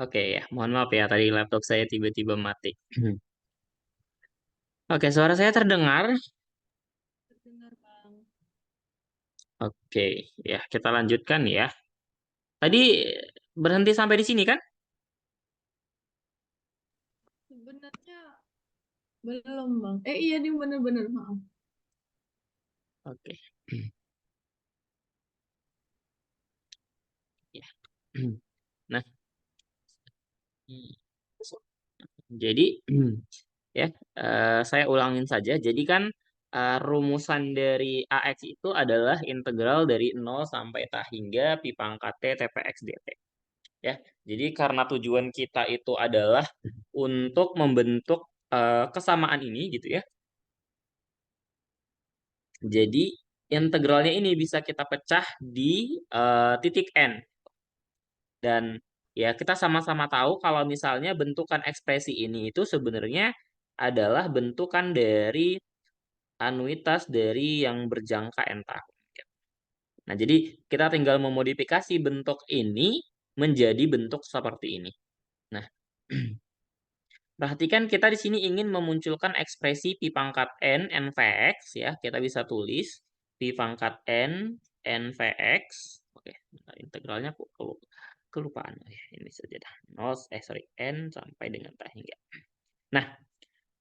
Oke ya, mohon maaf ya tadi laptop saya tiba-tiba mati. Oke, suara saya terdengar. Terdengar, Bang. Oke, ya kita lanjutkan ya. Tadi berhenti sampai di sini kan? Sebenarnya belum, Bang. Iya nih bener-bener, maaf. Oke. Ya. Nah, jadi ya saya ulangin saja. Jadi kan rumusan dari AX itu adalah integral dari 0 sampai tak hingga pi pangkat T TPX dt. Ya. Jadi karena tujuan kita itu adalah untuk membentuk kesamaan ini gitu ya. Jadi integralnya ini bisa kita pecah di titik n dan ya kita sama-sama tahu kalau misalnya bentukan ekspresi ini itu sebenarnya adalah bentukan dari anuitas dari yang berjangka n tahun. Nah, jadi kita tinggal memodifikasi bentuk ini menjadi bentuk seperti ini. Nah, perhatikan kita di sini ingin memunculkan ekspresi pi pangkat n nvx ya. Kita bisa tulis pi pangkat n nvx. Oke, nah, integralnya kok kelupaan. Oh, ya, ini saja dah. 0 sorry n sampai dengan tak hingga. Nah,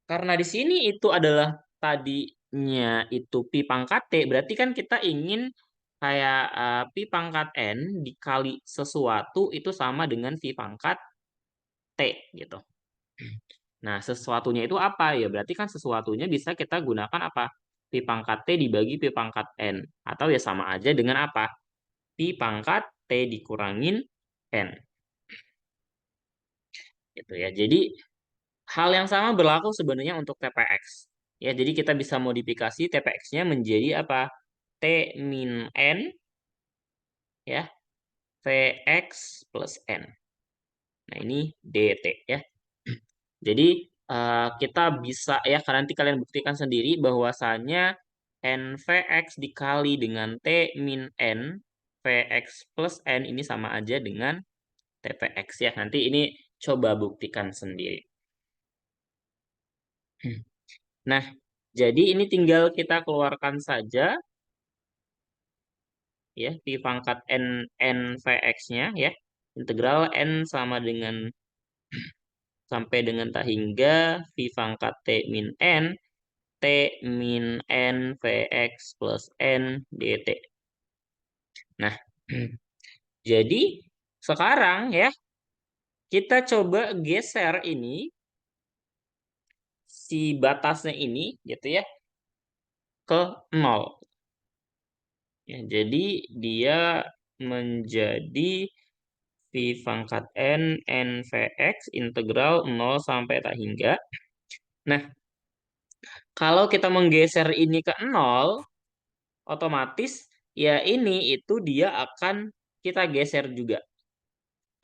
karena di sini itu adalah tadinya itu pi pangkat t, berarti kan kita ingin kayak pi pangkat n dikali sesuatu itu sama dengan pi pangkat t gitu. Nah, sesuatunya itu apa? Ya berarti kan sesuatunya bisa kita gunakan apa? Pi pangkat T dibagi pi pangkat N. Atau ya sama aja dengan apa? Pi pangkat T dikurangin N. Gitu ya. Jadi hal yang sama berlaku sebenarnya untuk TPX. Ya, jadi kita bisa modifikasi TPX-nya menjadi apa? T min N ya, Vx plus N. Nah, ini dt ya. Jadi kita bisa ya nanti kalian buktikan sendiri bahwasannya nvx dikali dengan t min n vx plus n ini sama aja dengan tpx ya. Nanti ini coba buktikan sendiri. Nah, jadi ini tinggal kita keluarkan saja ya pi pangkat n nvx-nya ya. Integral n sama dengan sampai dengan tak hingga pi pangkat t min n T min N Vx plus N dt. Nah, jadi sekarang ya kita coba geser ini si batasnya ini gitu ya ke 0. Ya, jadi dia menjadi V pangkat N Nvx integral 0 sampai tak hingga. Nah, kalau kita menggeser ini ke 0, otomatis ya ini itu dia akan kita geser juga.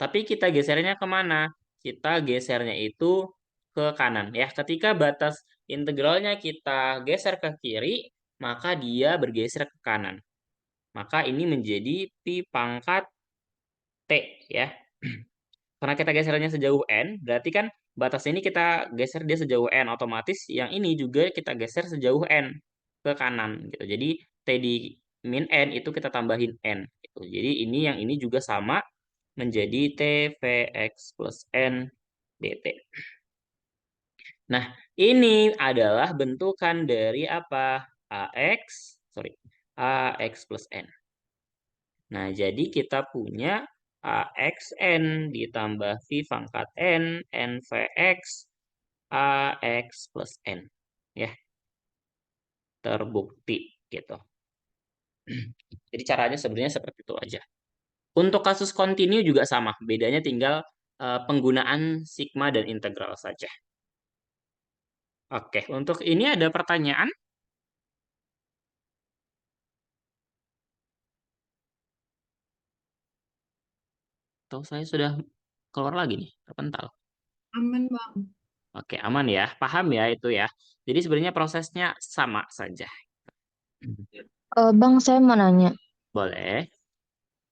Tapi kita gesernya kemana? Kita gesernya itu ke kanan. Ya, ketika batas integralnya kita geser ke kiri, maka dia bergeser ke kanan. Maka ini menjadi pi pangkat T ya. Karena kita gesernya sejauh N, berarti kan batas ini kita geser dia sejauh N. Otomatis yang ini juga kita geser sejauh N ke kanan gitu. Jadi T di min N itu kita tambahin N gitu. Jadi ini yang ini juga sama menjadi TVX plus N dt. Nah, ini adalah bentukan dari apa? AX plus N. Nah, jadi kita punya AXN ditambah V pangkat N, NVX, AX plus N. Ya, terbukti gitu. Jadi caranya sebenarnya seperti itu aja. Untuk kasus kontinu juga sama, bedanya tinggal penggunaan sigma dan integral saja. Oke, untuk ini ada pertanyaan? Atau saya sudah keluar lagi nih, terpental. Aman, Bang. Oke, aman ya, paham ya itu ya. Jadi sebenarnya prosesnya sama saja. Bang, saya mau nanya. Boleh.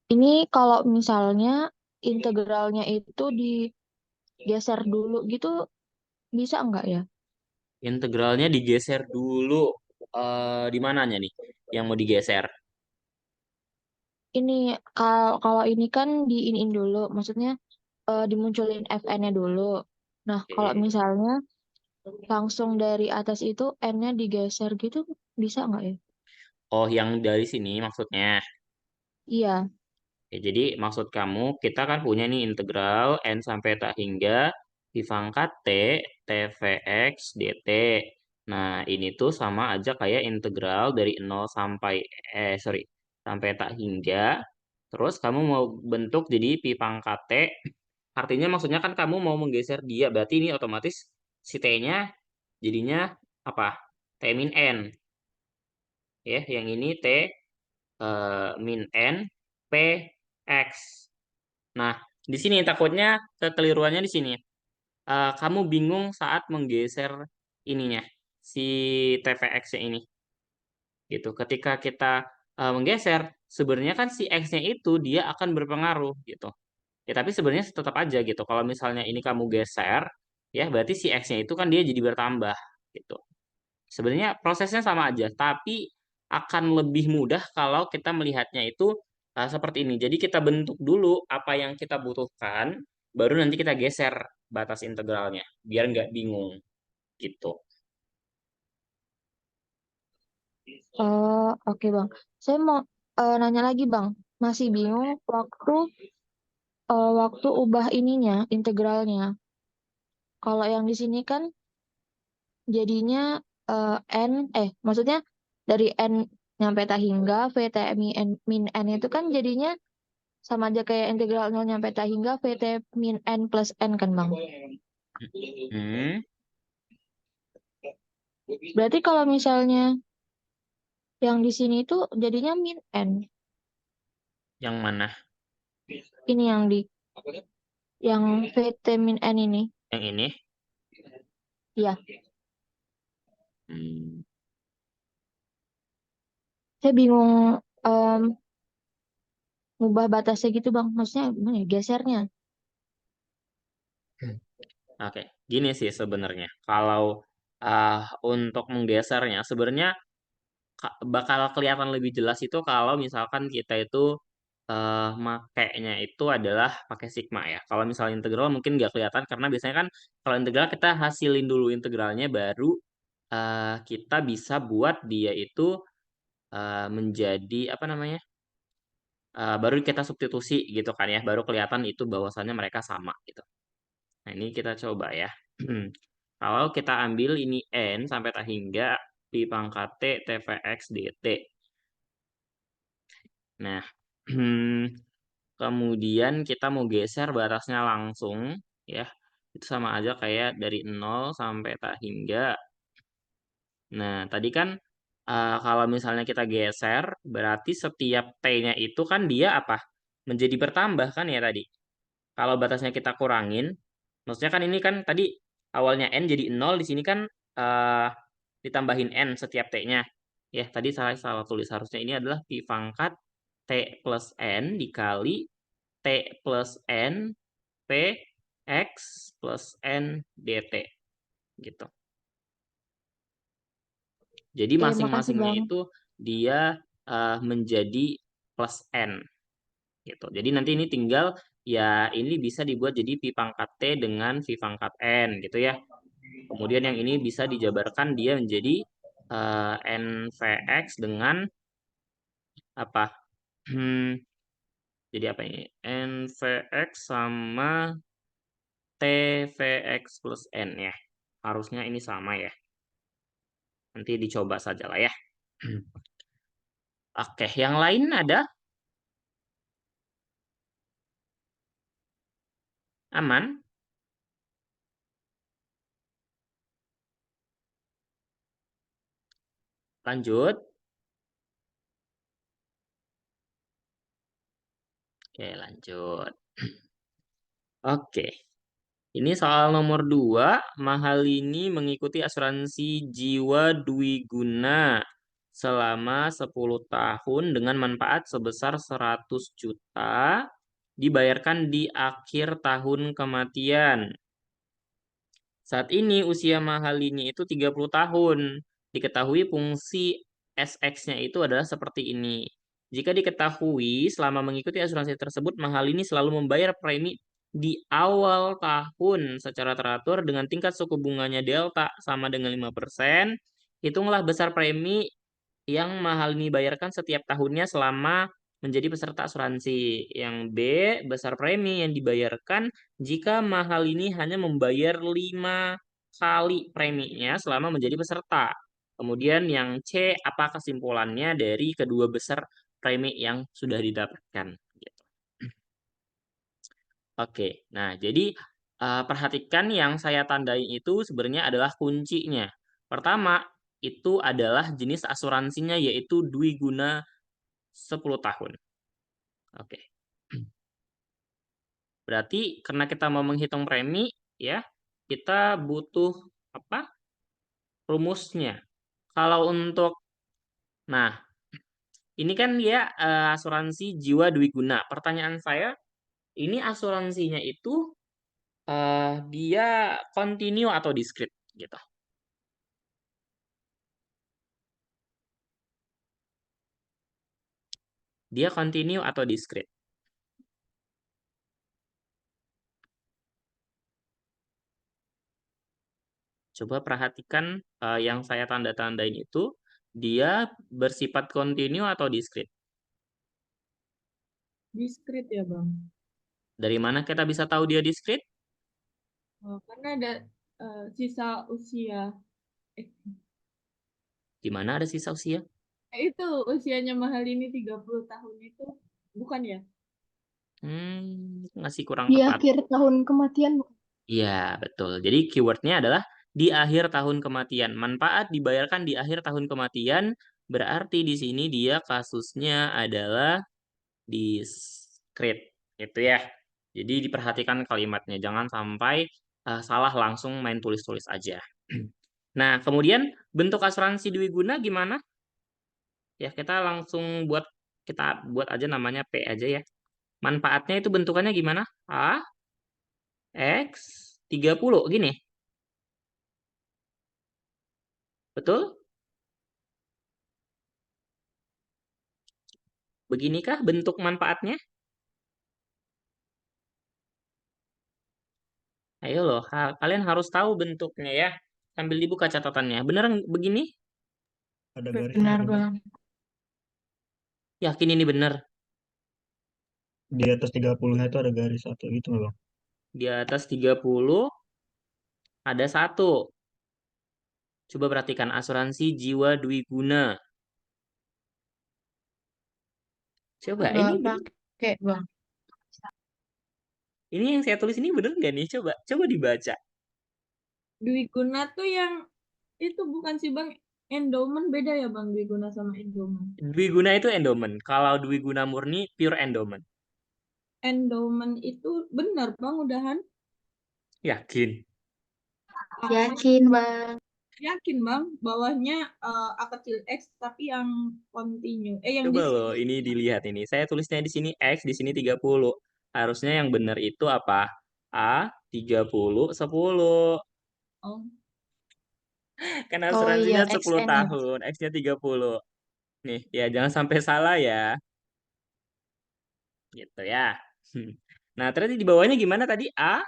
Ini kalau misalnya integralnya itu digeser dulu gitu bisa nggak ya? Integralnya digeser dulu. Di mananya nih yang mau digeser? Ini kalau kalau ini kan diinin dulu, maksudnya dimunculin fn-nya dulu. Nah, kalau Oke. misalnya langsung dari atas itu n-nya digeser gitu bisa nggak ya? Oh, yang dari sini maksudnya. Iya. Ya, jadi maksud kamu kita kan punya nih integral n sampai tak hingga dipangkat t tvx dt. Nah, ini tuh sama aja kayak integral dari nol sampai sorry, sampai tak hingga. Terus kamu mau bentuk jadi pi pangkat t. Artinya maksudnya kan kamu mau menggeser dia, berarti ini otomatis si t-nya jadinya apa? T min n. Ya, yang ini t min n p x. Nah, di sini takutnya kekeliruannya di sini. Kamu bingung saat menggeser ininya, si TVX-nya ini. Gitu. Ketika kita menggeser, sebenarnya kan si X-nya itu dia akan berpengaruh gitu. Ya, tapi sebenarnya tetap aja gitu. Kalau misalnya ini kamu geser, ya berarti si X-nya itu kan dia jadi bertambah gitu. Sebenarnya prosesnya sama aja, tapi akan lebih mudah kalau kita melihatnya itu seperti ini. Jadi kita bentuk dulu apa yang kita butuhkan, baru nanti kita geser batas integralnya, biar nggak bingung gitu. Oh, oke Bang. Saya mau nanya lagi Bang. Masih bingung waktu ubah ininya, integralnya. Kalau yang di sini kan jadinya maksudnya dari n nyampe tak hingga VT min n itu kan jadinya sama aja kayak integral 0 nyampe tak hingga VT min n plus n kan Bang. Hmm, Berarti kalau misalnya yang di sini itu jadinya min n. yang mana? Ini yang VT min n ini. Yang ini? Ya, Hmm, saya bingung em, ngubah batasnya gitu Bang. Maksudnya gimana ya, gesernya. Oke, gini sih sebenarnya. Kalau untuk menggesernya, sebenarnya bakal kelihatan lebih jelas itu kalau misalkan kita itu makainya itu adalah pakai sigma ya. Kalau misalnya integral mungkin nggak kelihatan karena biasanya kan kalau integral kita hasilin dulu integralnya baru kita bisa buat dia itu menjadi apa namanya? Baru kita substitusi gitu kan ya, baru kelihatan itu bahwasannya mereka sama gitu. Nah, ini kita coba ya. Kalau kita ambil ini n sampai tak hingga pi pangkat t tvx dt. Nah, kemudian kita mau geser batasnya langsung ya. Itu sama aja kayak dari nol sampai tak hingga. Nah, tadi kan kalau misalnya kita geser, berarti setiap t-nya itu kan dia apa? Menjadi bertambah kan ya tadi. Kalau batasnya kita kurangin, maksudnya kan ini kan tadi awalnya n jadi nol, di sini kan eh, ditambahin n setiap t-nya. Ya, tadi salah salah tulis harusnya ini adalah pi pangkat t plus n dikali t plus n p x plus n dt gitu. Jadi Oke, makasih masing-masingnya Bang. itu dia menjadi plus n gitu. Jadi nanti ini tinggal ya ini bisa dibuat jadi pi pangkat t dengan v pangkat n gitu ya. Kemudian yang ini bisa dijabarkan dia menjadi nvx dengan apa? Hmm, jadi apa ini? Nvx sama tvx plus n ya. Harusnya ini sama ya. Nanti dicoba saja lah ya. Oke, yang lain ada? Aman? Lanjut. Oke, lanjut. Oke. Ini soal nomor 2, Mahalini mengikuti asuransi jiwa Dwiguna selama 10 tahun dengan manfaat sebesar 100 juta dibayarkan di akhir tahun kematian. Saat ini usia Mahalini itu 30 tahun. Diketahui fungsi SX-nya itu adalah seperti ini. Jika diketahui selama mengikuti asuransi tersebut, Mahalini selalu membayar premi di awal tahun secara teratur dengan tingkat suku bunganya delta sama dengan 5%. Hitunglah besar premi yang Mahalini bayarkan setiap tahunnya selama menjadi peserta asuransi. Yang B, besar premi yang dibayarkan jika Mahalini hanya membayar 5 kali preminya selama menjadi peserta. Kemudian yang C, apa kesimpulannya dari kedua besar premi yang sudah didapatkan. Gitu. Oke, nah jadi perhatikan yang saya tandai itu sebenarnya adalah kuncinya. Pertama, itu adalah jenis asuransinya yaitu Dwiguna 10 tahun. Oke. Berarti karena kita mau menghitung premi ya, kita butuh apa? Rumusnya. Kalau untuk nah, ini kan dia asuransi jiwa dwiguna. Pertanyaan saya, ini asuransinya itu dia continue atau discrete gitu. Dia continue atau discrete. Coba perhatikan yang saya tanda-tandain itu, dia bersifat continue atau discrete. Discrete ya, Bang. Dari mana kita bisa tahu dia discrete? Karena ada sisa usia. Di mana ada sisa usia? Itu usianya Mahalini 30 tahun itu. Bukan ya? Ngasih kurang Di tepat. akhir tahun kematian bukan? Iya, betul. Jadi keywordnya adalah di akhir tahun kematian. Manfaat dibayarkan di akhir tahun kematian, berarti di sini dia kasusnya adalah discrete. Itu ya. Jadi diperhatikan kalimatnya. Jangan sampai salah langsung main tulis-tulis aja. Nah, kemudian bentuk asuransi dwiguna gimana? Ya, kita buat aja namanya P aja ya. Manfaatnya itu bentukannya gimana? A, X, 30. Gini. Betul? Beginikah bentuk manfaatnya? Ayo loh, kalian harus tahu bentuknya ya. Sambil dibuka catatannya. Beneran begini? Ada garis Benar, gitu, Bang. Yakin ini bener? di atas 30-nya itu ada garis satu gitu nggak, Bang? Di atas 30 ada satu. Coba perhatikan asuransi jiwa dwiguna. Coba Nggak ini pakai, Bang. ini yang saya tulis ini bener nggak nih? Coba dibaca. Dwiguna tuh yang itu bukan sih, Bang. Endowment beda ya, Bang, Dwiguna sama endowment. Dwiguna itu endowment. Kalau dwiguna murni pure endowment. Endowment itu benar, Bang, udahan. Yakin? Yakin, Bang. Yakin, Bang, bawahnya A kecil X tapi yang continue. Yang Coba di loh, ini dilihat ini. Saya tulisnya di sini X, di sini 30. Harusnya yang benar itu apa? A 30 10. oh, Kan Oh iya, asuransinya 10 XN ya. tahun, X-nya 30. Nih, ya jangan sampai salah ya. Gitu ya. Nah, terus di bawahnya gimana tadi? A?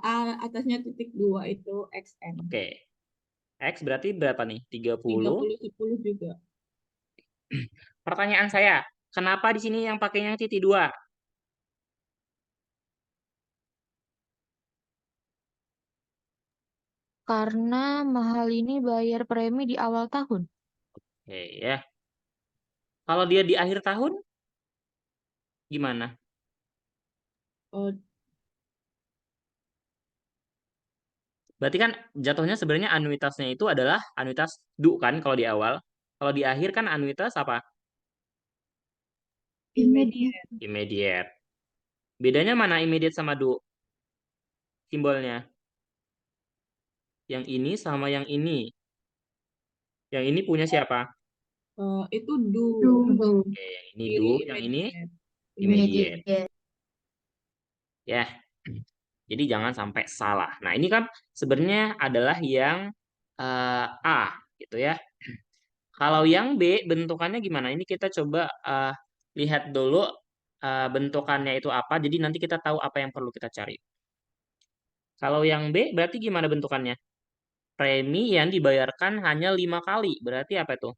A atasnya titik 2 itu XN. Oke. X berarti berapa nih? 30. 30 10 juga. Pertanyaan saya, kenapa di sini yang pakainya titik 2? Karena mahal ini bayar premi di awal tahun. Oke ya. Kalau dia di akhir tahun, gimana? Oh, Berarti kan jatuhnya sebenarnya anuitasnya itu adalah anuitas du kan kalau di awal. Kalau di akhir kan anuitas apa? immediate. Immediate. Bedanya mana immediate sama du? Simbolnya. Yang ini sama yang ini. Yang ini punya siapa? Itu do. Tunggu. Oke, yang ini Kiri du, yang ini immediate. immediate. Immediate. Ya. Jadi jangan sampai salah. Nah, ini kan sebenarnya adalah yang A gitu ya. Kalau yang B bentukannya gimana? Ini kita coba lihat dulu bentukannya itu apa. Jadi nanti kita tahu apa yang perlu kita cari. Kalau yang B berarti gimana bentukannya? Premi yang dibayarkan hanya 5 kali. Berarti apa itu?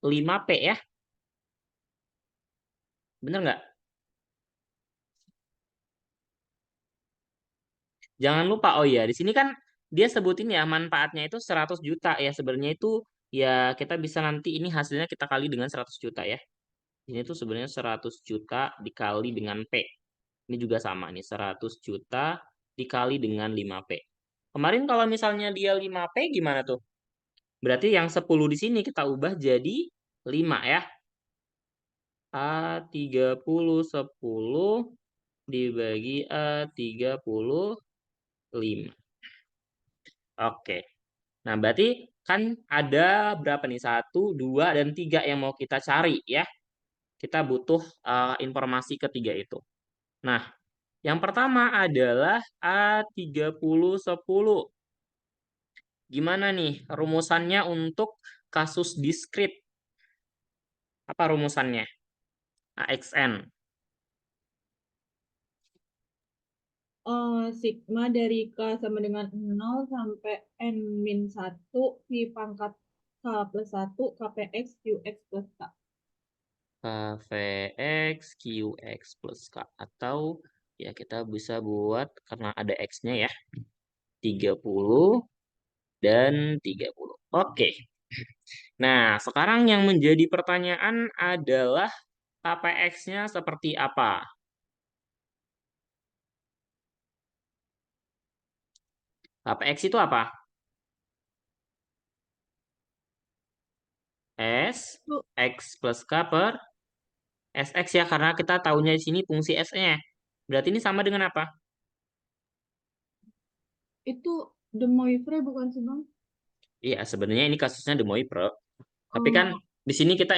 5P ya? Bener nggak? Jangan lupa, oh iya, di sini kan dia sebutin ya manfaatnya itu 100 juta ya. Sebenarnya itu ya kita bisa nanti ini hasilnya kita kali dengan 100 juta ya. Ini tuh sebenarnya 100 juta dikali dengan P. Ini juga sama nih, 100 juta dikali dengan 5P. Kemarin kalau misalnya dia 5P gimana tuh? Berarti yang 10 di sini kita ubah jadi 5 ya. A30 10 dibagi A35. Oke. Nah, berarti kan ada berapa nih? 1, 2, dan 3 yang mau kita cari ya. Kita butuh informasi ketiga itu. Nah, yang pertama adalah A30 10. Gimana nih rumusannya untuk kasus diskrit? Apa rumusannya? AXN. Sigma dari K sama dengan 0 sampai N-1 V pangkat K plus 1 KPX QX plus K. KVX QX plus K. Atau ya kita bisa buat karena ada X-nya ya. 30 dan 30. Oke. Nah, sekarang yang menjadi pertanyaan adalah KPX-nya seperti apa? KPX itu apa? S, Itu, X plus K per SX ya, karena kita tahunya di sini fungsi S-nya. Berarti ini sama dengan apa? itu De Moivre bukan sih Bang? Iya, sebenarnya ini kasusnya De Moivre. Tapi kan Oh, di sini kita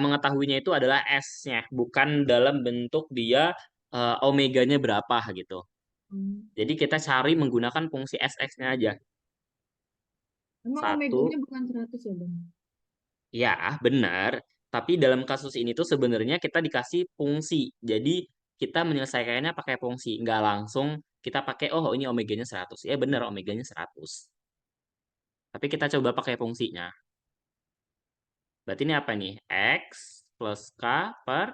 mengetahuinya itu adalah S-nya, bukan dalam bentuk dia omeganya berapa gitu. hmm. Jadi kita cari menggunakan fungsi SX-nya aja. Emang omeganya Satu, bukan 100 ya Bang? ya benar. Tapi dalam kasus ini tuh sebenarnya kita dikasih fungsi. Jadi kita menyelesaikannya pakai fungsi. Nggak langsung kita pakai, oh ini omeganya 100. Ya benar, omeganya 100. Tapi kita coba pakai fungsinya. Berarti ini apa nih? X plus K per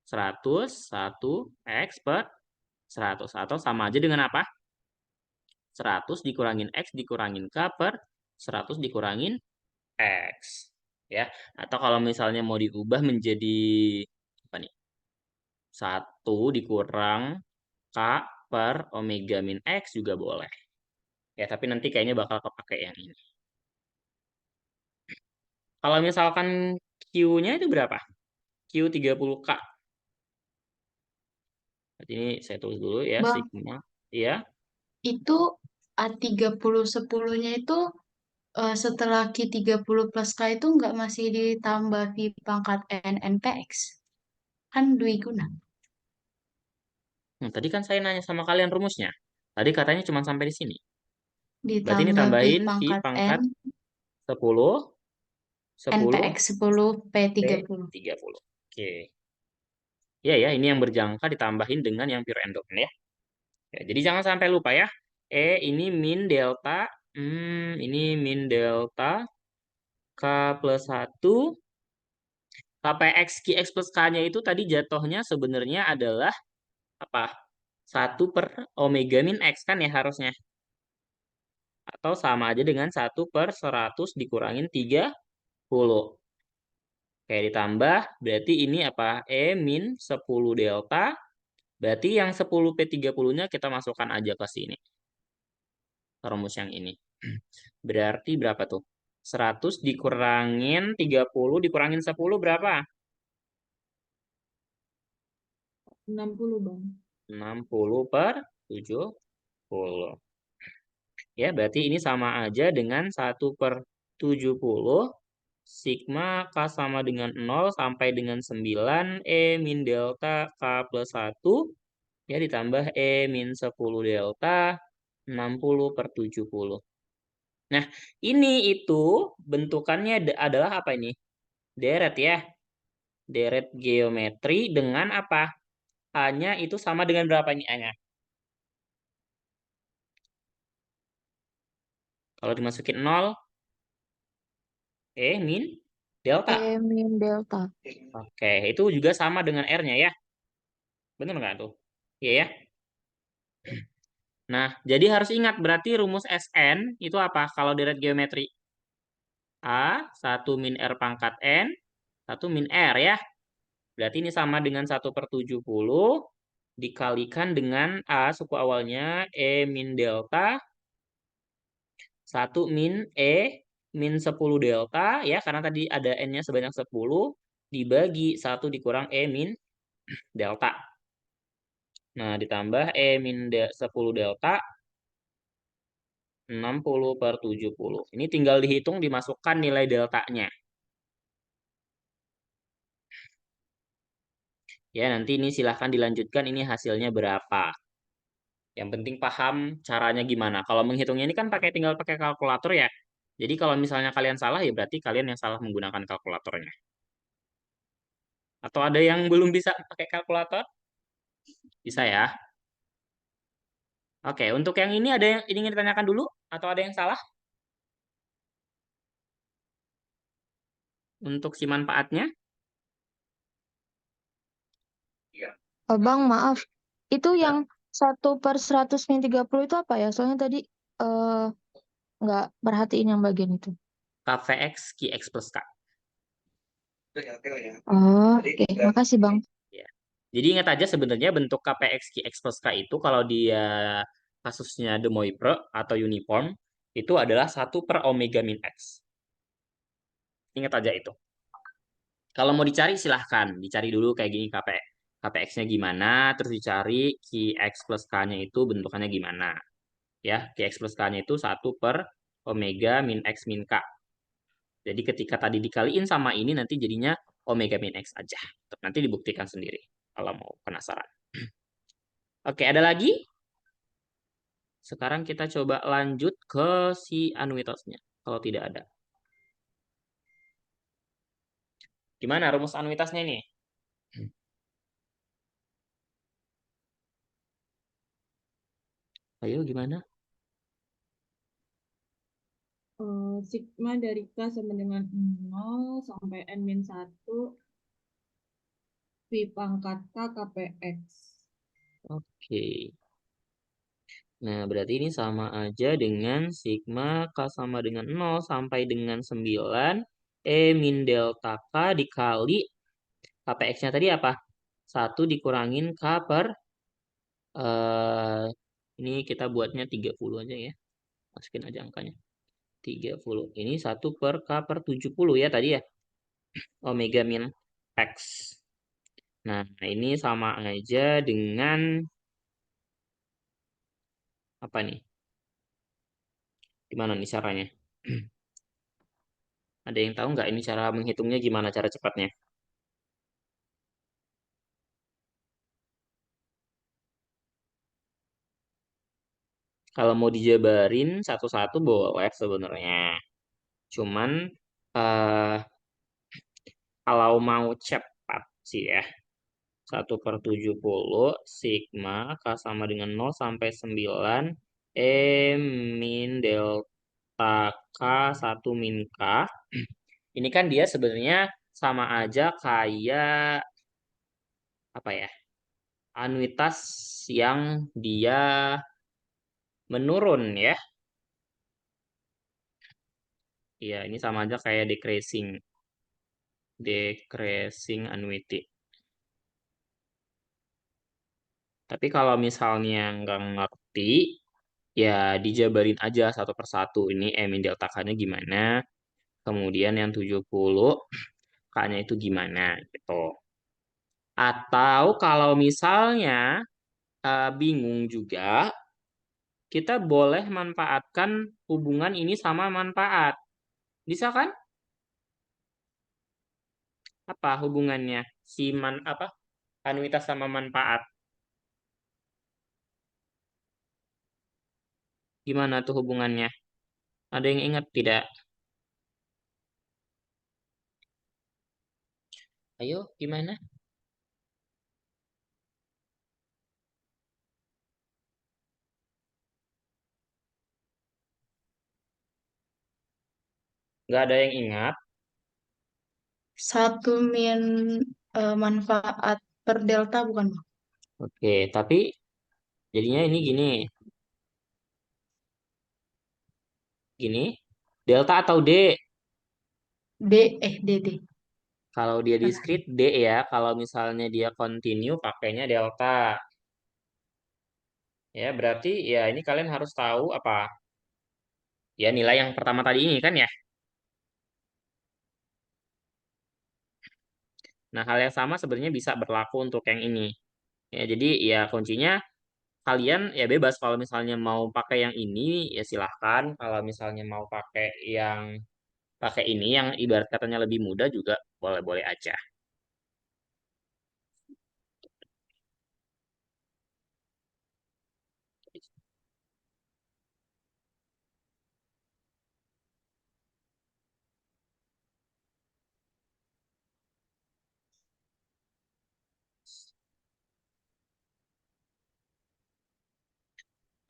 100, 1 X per 100. Atau sama aja dengan apa? 100 dikurangin X dikurangin K per 100 dikurangin X. Ya. Atau kalau misalnya mau diubah menjadi apa nih? 1 dikurang K per omega min X juga boleh. Ya, tapi nanti kayaknya bakal kepake yang ini. Kalau misalkan Q-nya itu berapa? Q30K. Berarti ini saya tulis dulu ya, Bang, sigma. Iya. itu A30 10-nya itu setelah Q30 plus K itu nggak masih ditambah V pangkat N NPX? Kan dwiguna. Tadi kan saya nanya sama kalian rumusnya. Tadi katanya cuma sampai di sini. Berarti ini Ditambah V tambahin V pangkat N pangkat 10, 10 NPX 10 P30. P30. Oke. Ya ya, ini yang berjangka ditambahin dengan yang pure endogen ya. Ya, jadi jangan sampai lupa ya. Ini min delta. Ini min delta K plus 1. KPX QX plus K-nya itu tadi jatuhnya sebenarnya adalah apa? 1 per omega min X kan ya harusnya. Atau sama aja dengan 1 per 100 dikurangin 30. Oke, ditambah berarti ini apa? Min 10 delta. Berarti yang 10 P30-nya kita masukkan aja ke sini. Rumus yang ini. Berarti berapa tuh? 100 dikurangin 30 dikurangin 10 berapa? 60 Bang. 60 per 70. Ya, berarti ini sama aja dengan 1 per 70. Sigma K sama dengan 0 sampai dengan 9. E min delta K plus 1 Ya, ditambah E-10 delta 60/70. Nah, ini itu bentukannya adalah apa ini? Deret ya. Deret geometri dengan apa? A-nya itu sama dengan berapa ini A-nya? Kalau dimasukin 0, min delta. E min delta. Oke, itu juga sama dengan R-nya ya. Bener nggak tuh? Iya ya. Nah, jadi harus ingat berarti rumus Sn itu apa? Kalau deret geometri. A, 1 min R pangkat N, 1 min R ya. Berarti ini sama dengan 1/70 dikalikan dengan A suku awalnya E min delta, 1 min E min 10 delta ya, karena tadi ada N-nya sebanyak 10, dibagi 1 dikurang E min delta. Nah, ditambah E min 10 delta, 60/70. Ini tinggal dihitung, dimasukkan nilai deltanya. Ya, nanti ini silahkan dilanjutkan ini hasilnya berapa. Yang penting paham caranya gimana. Kalau menghitungnya ini kan tinggal pakai kalkulator ya. Jadi kalau misalnya kalian salah ya berarti kalian yang salah menggunakan kalkulatornya. Atau ada yang belum bisa pakai kalkulator? Bisa ya. Oke, untuk yang ini ada yang ingin ditanyakan dulu atau ada yang salah? Untuk si manfaatnya? Bang, maaf. Itu yang 1/100-30 itu apa ya? Soalnya tadi eh nggak perhatiin yang bagian itu. KVX QX plus K. Oh, oke. Makasih, Bang. Ya. Jadi ingat aja sebenarnya bentuk KPX QX plus K itu kalau dia kasusnya De Moivre atau uniform itu adalah 1/omega min X. Ingat aja itu. Kalau mau dicari silahkan. Dicari dulu kayak gini KPX-nya gimana. Terus dicari QX plus K-nya itu bentukannya gimana. Ya, QX plus K-nya itu 1/omega min X min K. Jadi ketika tadi dikaliin sama ini nanti jadinya omega min X aja. Nanti dibuktikan sendiri kalau mau penasaran. Oke, ada lagi? Sekarang kita coba lanjut ke si anuitasnya. Kalau tidak ada. Gimana rumus anuitasnya ini? Ayo, gimana? Sigma dari K sama dengan 0 sampai N-1 V pangkat K KPX. Oke. Nah, berarti ini sama aja dengan sigma K sama dengan 0 sampai dengan 9 E min delta K dikali KPX-nya tadi apa? 1 dikurangin K per ini kita buatnya 30 aja ya. Masukin aja angkanya. 30. Ini 1/K/70 ya tadi ya. Omega min X. Nah, ini sama aja dengan apa nih? Gimana nih caranya? Ada yang tahu nggak ini cara menghitungnya gimana cara cepatnya? Kalau mau dijabarin satu-satu boleh sebenarnya. Cuman eh kalau mau cepat sih ya. 1/70 sigma K sama dengan 0 sampai 9 E min delta K 1 min K. Ini kan dia sebenarnya sama aja kayak apa ya? Anuitas yang dia menurun ya. Iya, ini sama aja kayak decreasing annuity. Tapi kalau misalnya nggak ngerti, ya dijabarin aja satu persatu. Ini min delta K-nya gimana, kemudian yang 70 K-nya itu gimana gitu. Atau kalau misalnya bingung juga, kita boleh manfaatkan hubungan ini sama manfaat. Bisa kan? Apa hubungannya? Anuitas sama manfaat. Gimana tuh hubungannya? Ada yang ingat tidak? Ayo, gimana? Nggak ada yang ingat? Satu min manfaat per delta bukan Bang? Oke, tapi jadinya ini gini. Gini. Delta atau D? D, D. Kalau dia Salah. diskrit, D ya. Kalau misalnya dia continue, pakainya delta. Ya, berarti ya ini kalian harus tahu apa? Ya, nilai yang pertama tadi ini kan ya. Nah, hal yang sama sebenarnya bisa berlaku untuk yang ini. Ya, jadi ya kuncinya kalian ya bebas kalau misalnya mau pakai yang ini ya silahkan. Kalau misalnya mau pakai ini yang ibarat katanya lebih mudah juga boleh-boleh aja.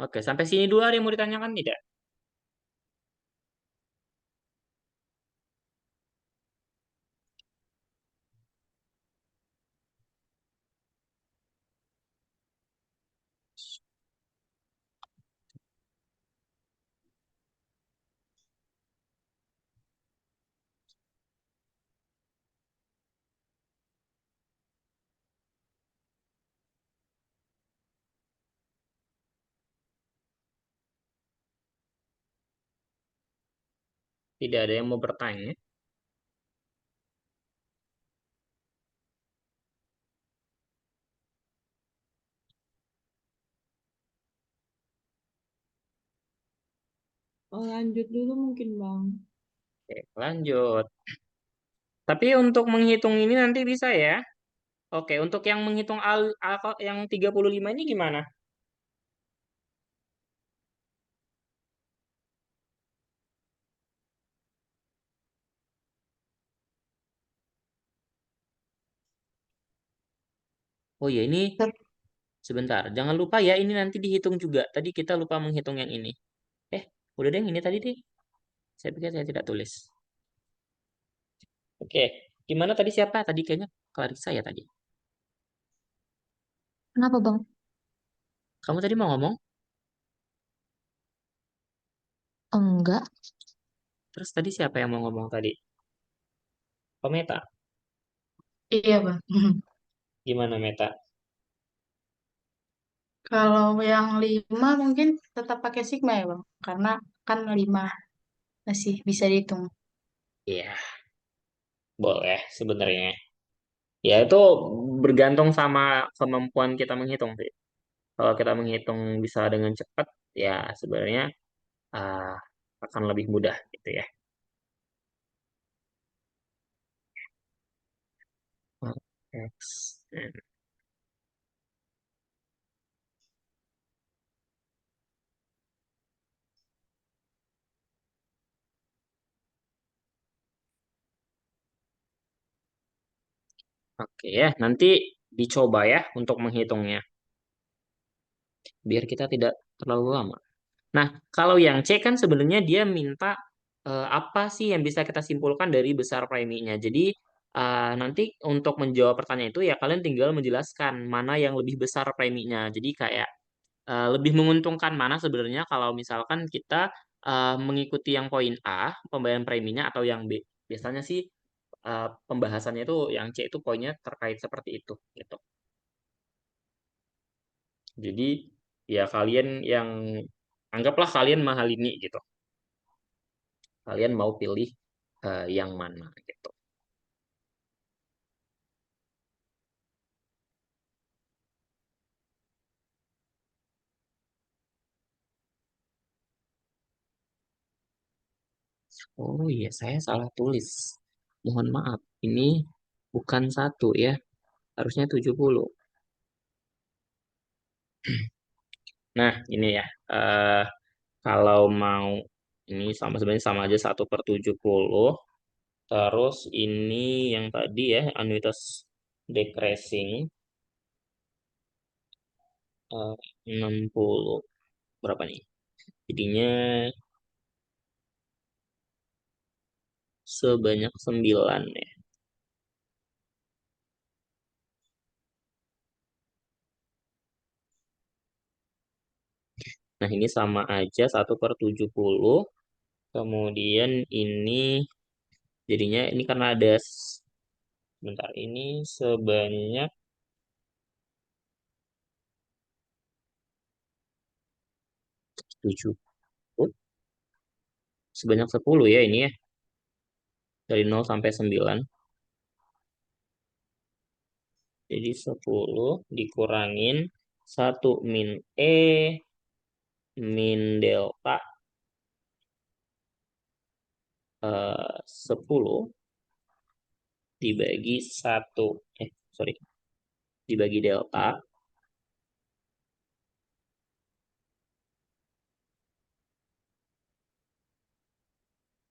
Oke, sampai sini dulu ada yang mau ditanyakan tidak? Tidak ada yang mau bertanya? Oh, lanjut dulu mungkin Bang. Oke, lanjut. Tapi untuk menghitung ini nanti bisa ya. Oke, untuk yang menghitung yang 35 ini gimana? Oh ya, ini Ter- sebentar. Jangan lupa ya, ini nanti dihitung juga. Tadi kita lupa menghitung yang ini. Udah deh, yang ini tadi deh. Saya pikir saya tidak tulis. Oke, gimana tadi siapa? Tadi kayaknya Clarissa ya tadi. Kenapa, Bang? Kamu tadi mau ngomong, Enggak. terus tadi siapa yang mau ngomong tadi? Kometa. Iya Bang. Gimana Meta? Kalau yang 5 mungkin tetap pakai sigma ya Bang, karena kan 5 masih bisa dihitung. Iya, boleh sebenarnya. Ya itu bergantung sama kemampuan kita menghitung sih. Kalau kita menghitung bisa dengan cepat, ya sebenarnya ah, akan lebih mudah gitu ya. X. Oke ya, nanti dicoba ya untuk menghitungnya, biar kita tidak terlalu lama. Nah, kalau yang C kan sebenarnya dia minta apa sih yang bisa kita simpulkan dari besar preminya. Jadi nanti untuk menjawab pertanyaan itu ya kalian tinggal menjelaskan mana yang lebih besar preminya. Jadi kayak lebih menguntungkan mana sebenarnya kalau misalkan kita mengikuti yang poin A, pembayaran preminya atau yang B. Biasanya sih pembahasannya itu yang C itu poinnya terkait seperti itu gitu. Jadi ya kalian yang anggaplah kalian mahal ini gitu. Kalian mau pilih yang mana gitu. Oh iya, saya salah tulis. Mohon maaf, ini bukan satu ya, harusnya 70. Nah, ini ya. Kalau mau ini sebenarnya sama aja 1/70. Terus ini yang tadi ya anuitas decreasing 60 berapa nih? Jadinya sebanyak 9 ya. Nah, ini sama aja 1/70. Kemudian ini jadinya ini karena ada bentar ini sebanyak 7 sebanyak 10 ya ini ya. Dari 0 sampai 9. Jadi 10 dikurangin 1 min E min delta 10 dibagi 1 sorry dibagi delta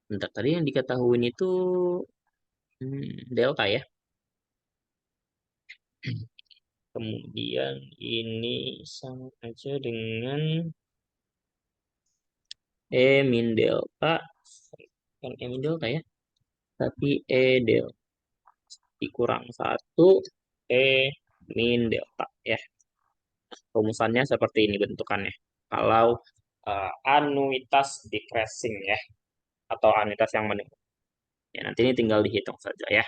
bentar tadi yang diketahuin itu delta ya. Kemudian ini sama aja dengan E min delta kan E min delta ya tapi E delta dikurang 1 E min delta ya. Rumusannya seperti ini bentukannya kalau anuitas decreasing ya atau anuitas yang menurun ya. Nanti ini tinggal dihitung saja ya.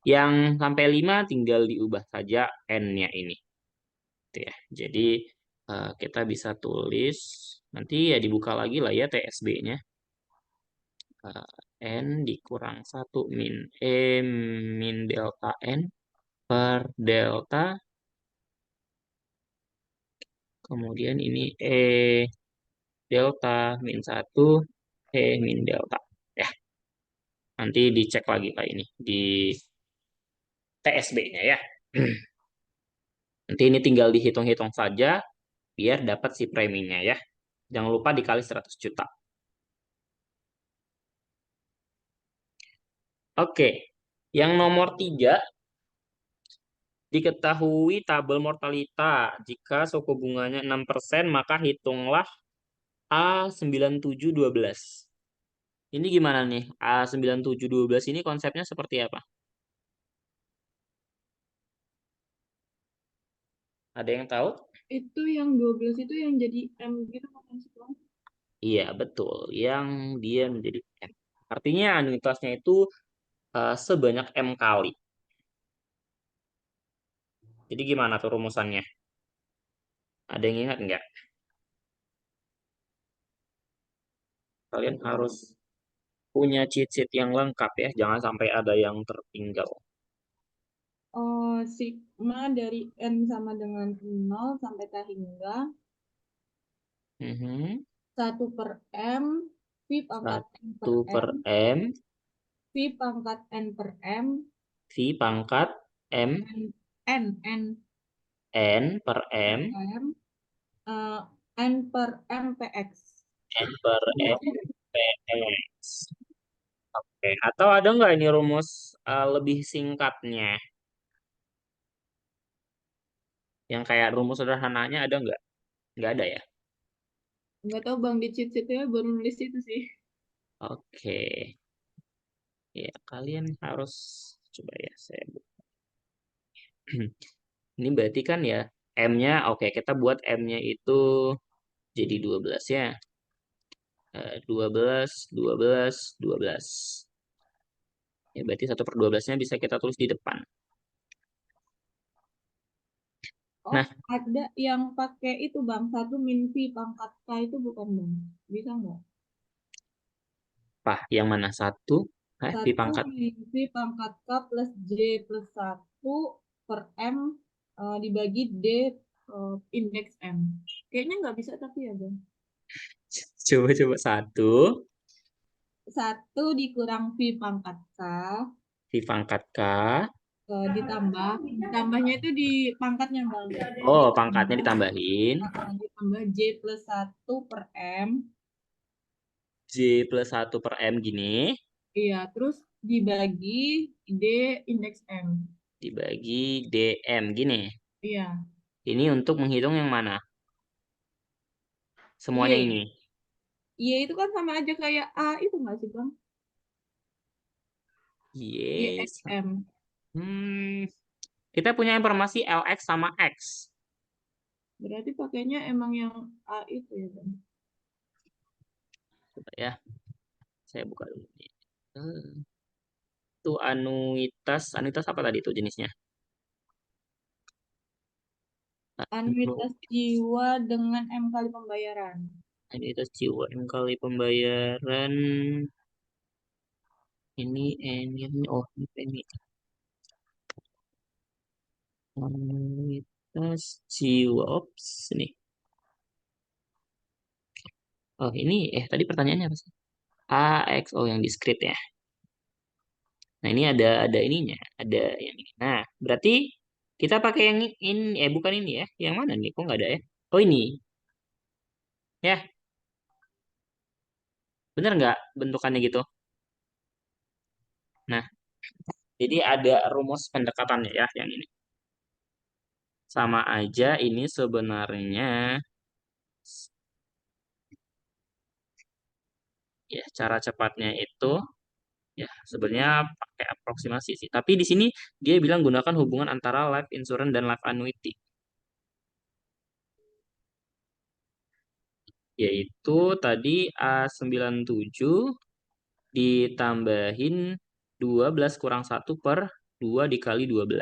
Yang sampai 5 tinggal diubah saja n-nya ini gitu ya. Jadi kita bisa tulis nanti ya dibuka lagi lah ya TSB-nya. N dikurang 1 min E min delta N per delta. Kemudian ini E delta min 1 E min delta. Ya, nanti dicek lagi Pak ini di TSB-nya ya. Nanti ini tinggal dihitung-hitung saja biar dapat si preminya ya. Jangan lupa dikali 100 juta. Oke, yang nomor 3, diketahui tabel mortalita. Jika suku bunganya 6%, maka hitunglah A9712. Ini gimana nih? A9712 ini konsepnya seperti apa? Ada yang tahu? Itu yang 12 itu yang jadi M gitu kan sekarang. Iya, betul. Yang dia menjadi M. Artinya anuitasnya itu sebanyak M kali. Jadi gimana tuh rumusannya? Ada yang ingat nggak? Kalian harus punya cheat sheet yang lengkap ya. Jangan sampai ada yang tertinggal. Sigma dari N sama dengan 0 sampai K hingga Mhm. 1 per M, V pangkat N per 1 per M, M, V pangkat N per M, V pangkat M, N N per M, M, N per M PX. N per M, PX. Oke, atau ada nggak ini rumus lebih singkatnya? Yang kayak rumus sederhananya ada nggak? Nggak ada ya? Nggak tahu Bang, di cheat sheet-nya baru nulis itu sih. Oke. Ya, kalian harus coba ya saya buka. Ini berarti kan ya M-nya oke, kita buat M-nya itu jadi 12 ya. 12, 12, 12. Ya, berarti 1/12-nya bisa kita tulis di depan. Oh, Nah, ada yang pakai itu Bang, 1 min V pangkat K itu bukan Bang? Bisa nggak? Pak, yang mana? 1? V 1 pangkat. min V pangkat K plus J plus 1 per M dibagi D indeks M. Kayaknya nggak bisa tapi ya Bang. Coba-coba 1. 1 dikurang V pangkat K V pangkat K. ditambahnya itu di pangkatnya Bang. Oh, pangkatnya ditambahin. Ditambah J plus 1 per M. J plus 1 per M gini. Iya, terus dibagi D indeks M. Dibagi DM gini. Iya, Ini untuk menghitung yang mana? Semuanya Y. ini. Y itu kan sama aja kayak A itu nggak sih Bang? Yes. YXM. Kita punya informasi LX sama X. Berarti pakainya emang yang A itu ya Bang? Coba ya. Saya buka dulu. Itu anuitas. Anuitas apa tadi itu jenisnya? Anuitas jiwa dengan M kali pembayaran. Anuitas jiwa M kali pembayaran. Ini. Oh, ini. Anuitas jiwa. Ops, ini. Oh, ini. Tadi pertanyaannya apa sih? AX. Oh, yang di script ya. Nah, ini ada ininya. Ada yang ini. Nah, berarti kita pakai yang ini. Bukan ini ya. Yang mana nih? Kok nggak ada ya? Oh, ini. Ya, bener nggak bentukannya gitu? Nah, jadi ada rumus pendekatannya ya yang ini. Sama aja ini sebenarnya ya cara cepatnya itu ya sebenarnya pakai aproksimasi sih. Tapi di sini dia bilang gunakan hubungan antara life insurance dan life annuity. Yaitu tadi A97 ditambahin 12 kurang 1 per 2 dikali 12.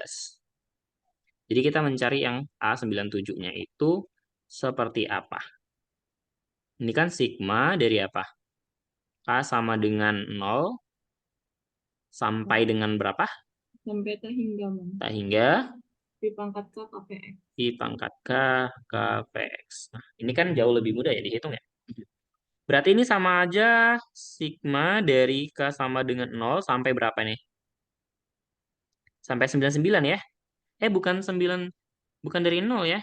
Jadi kita mencari yang A97-nya itu seperti apa. Ini kan sigma dari apa? K sama dengan 0 sampai dengan berapa? Sampai tak hingga Bang. Tak hingga Di pangkat K KPX. I pangkat K KPX. Nah, ini kan jauh lebih mudah ya dihitung ya. Berarti ini sama aja sigma dari K sama dengan 0 sampai berapa nih? Sampai 99 ya? Bukan 9, bukan dari 0 ya?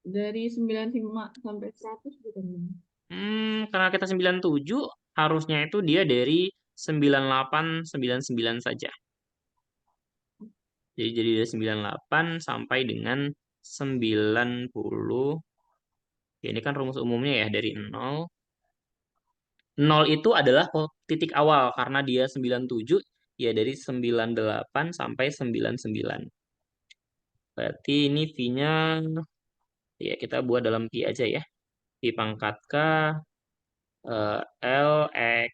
Dari 95 sampai 100 bukan Bang? Karena kita 97, harusnya itu dia dari 98, 99 saja. Jadi dari 98 sampai dengan 90. Ya, ini kan rumus umumnya ya dari 0. 0 itu adalah titik awal karena dia 97, ya dari 98 sampai 99. Berarti ini V-nya ya kita buat dalam Pi aja ya. Pi pangkat K LX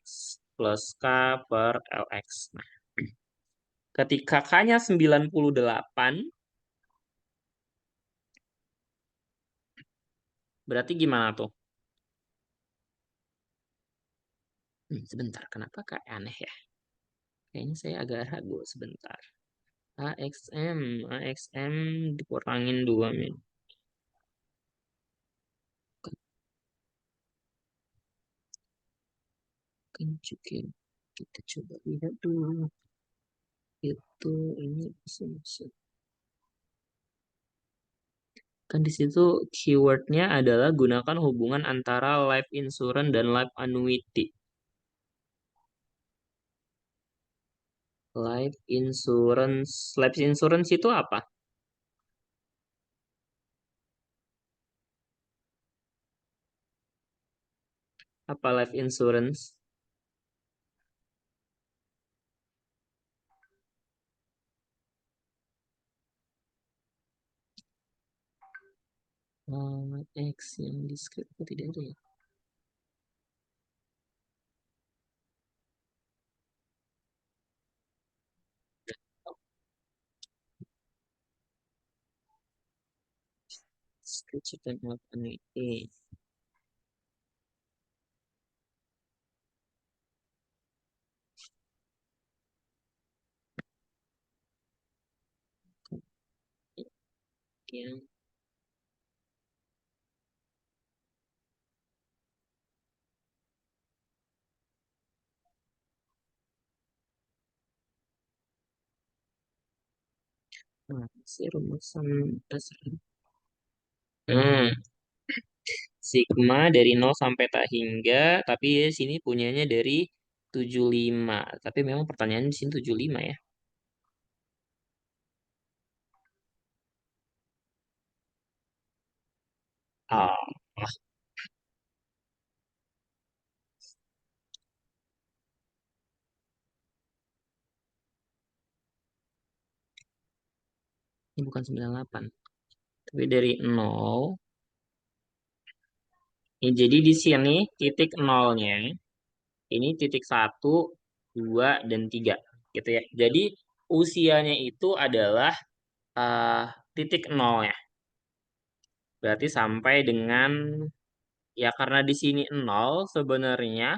plus K per LX. Nah, ketika K-nya 98, berarti gimana tuh? Sebentar, kenapa kayak aneh ya? Kayaknya saya agak ragu sebentar. AXM dikurangin 2 min. Kanjukin. Kita coba lihat dulu. Itu ini bisa. Kan di situ keywordnya adalah gunakan hubungan antara life insurance dan life annuity. Life insurance itu apa? Apa life insurance? X yang di script tidak ada ya? Script dan life annuity. Yang Nah, si rumusan dasar. Hmm, sigma dari 0 sampai tak hingga, tapi ya sini punyanya dari 75. Tapi memang pertanyaannya di sini 75 ya. Oh, ini bukan 98. Tapi dari 0. Ini jadi di sini titik nolnya, ini titik 1, 2, dan 3. Gitu ya. Jadi usianya itu adalah eh, titik 0 ya. Berarti sampai dengan, ya karena di sini 0 sebenarnya,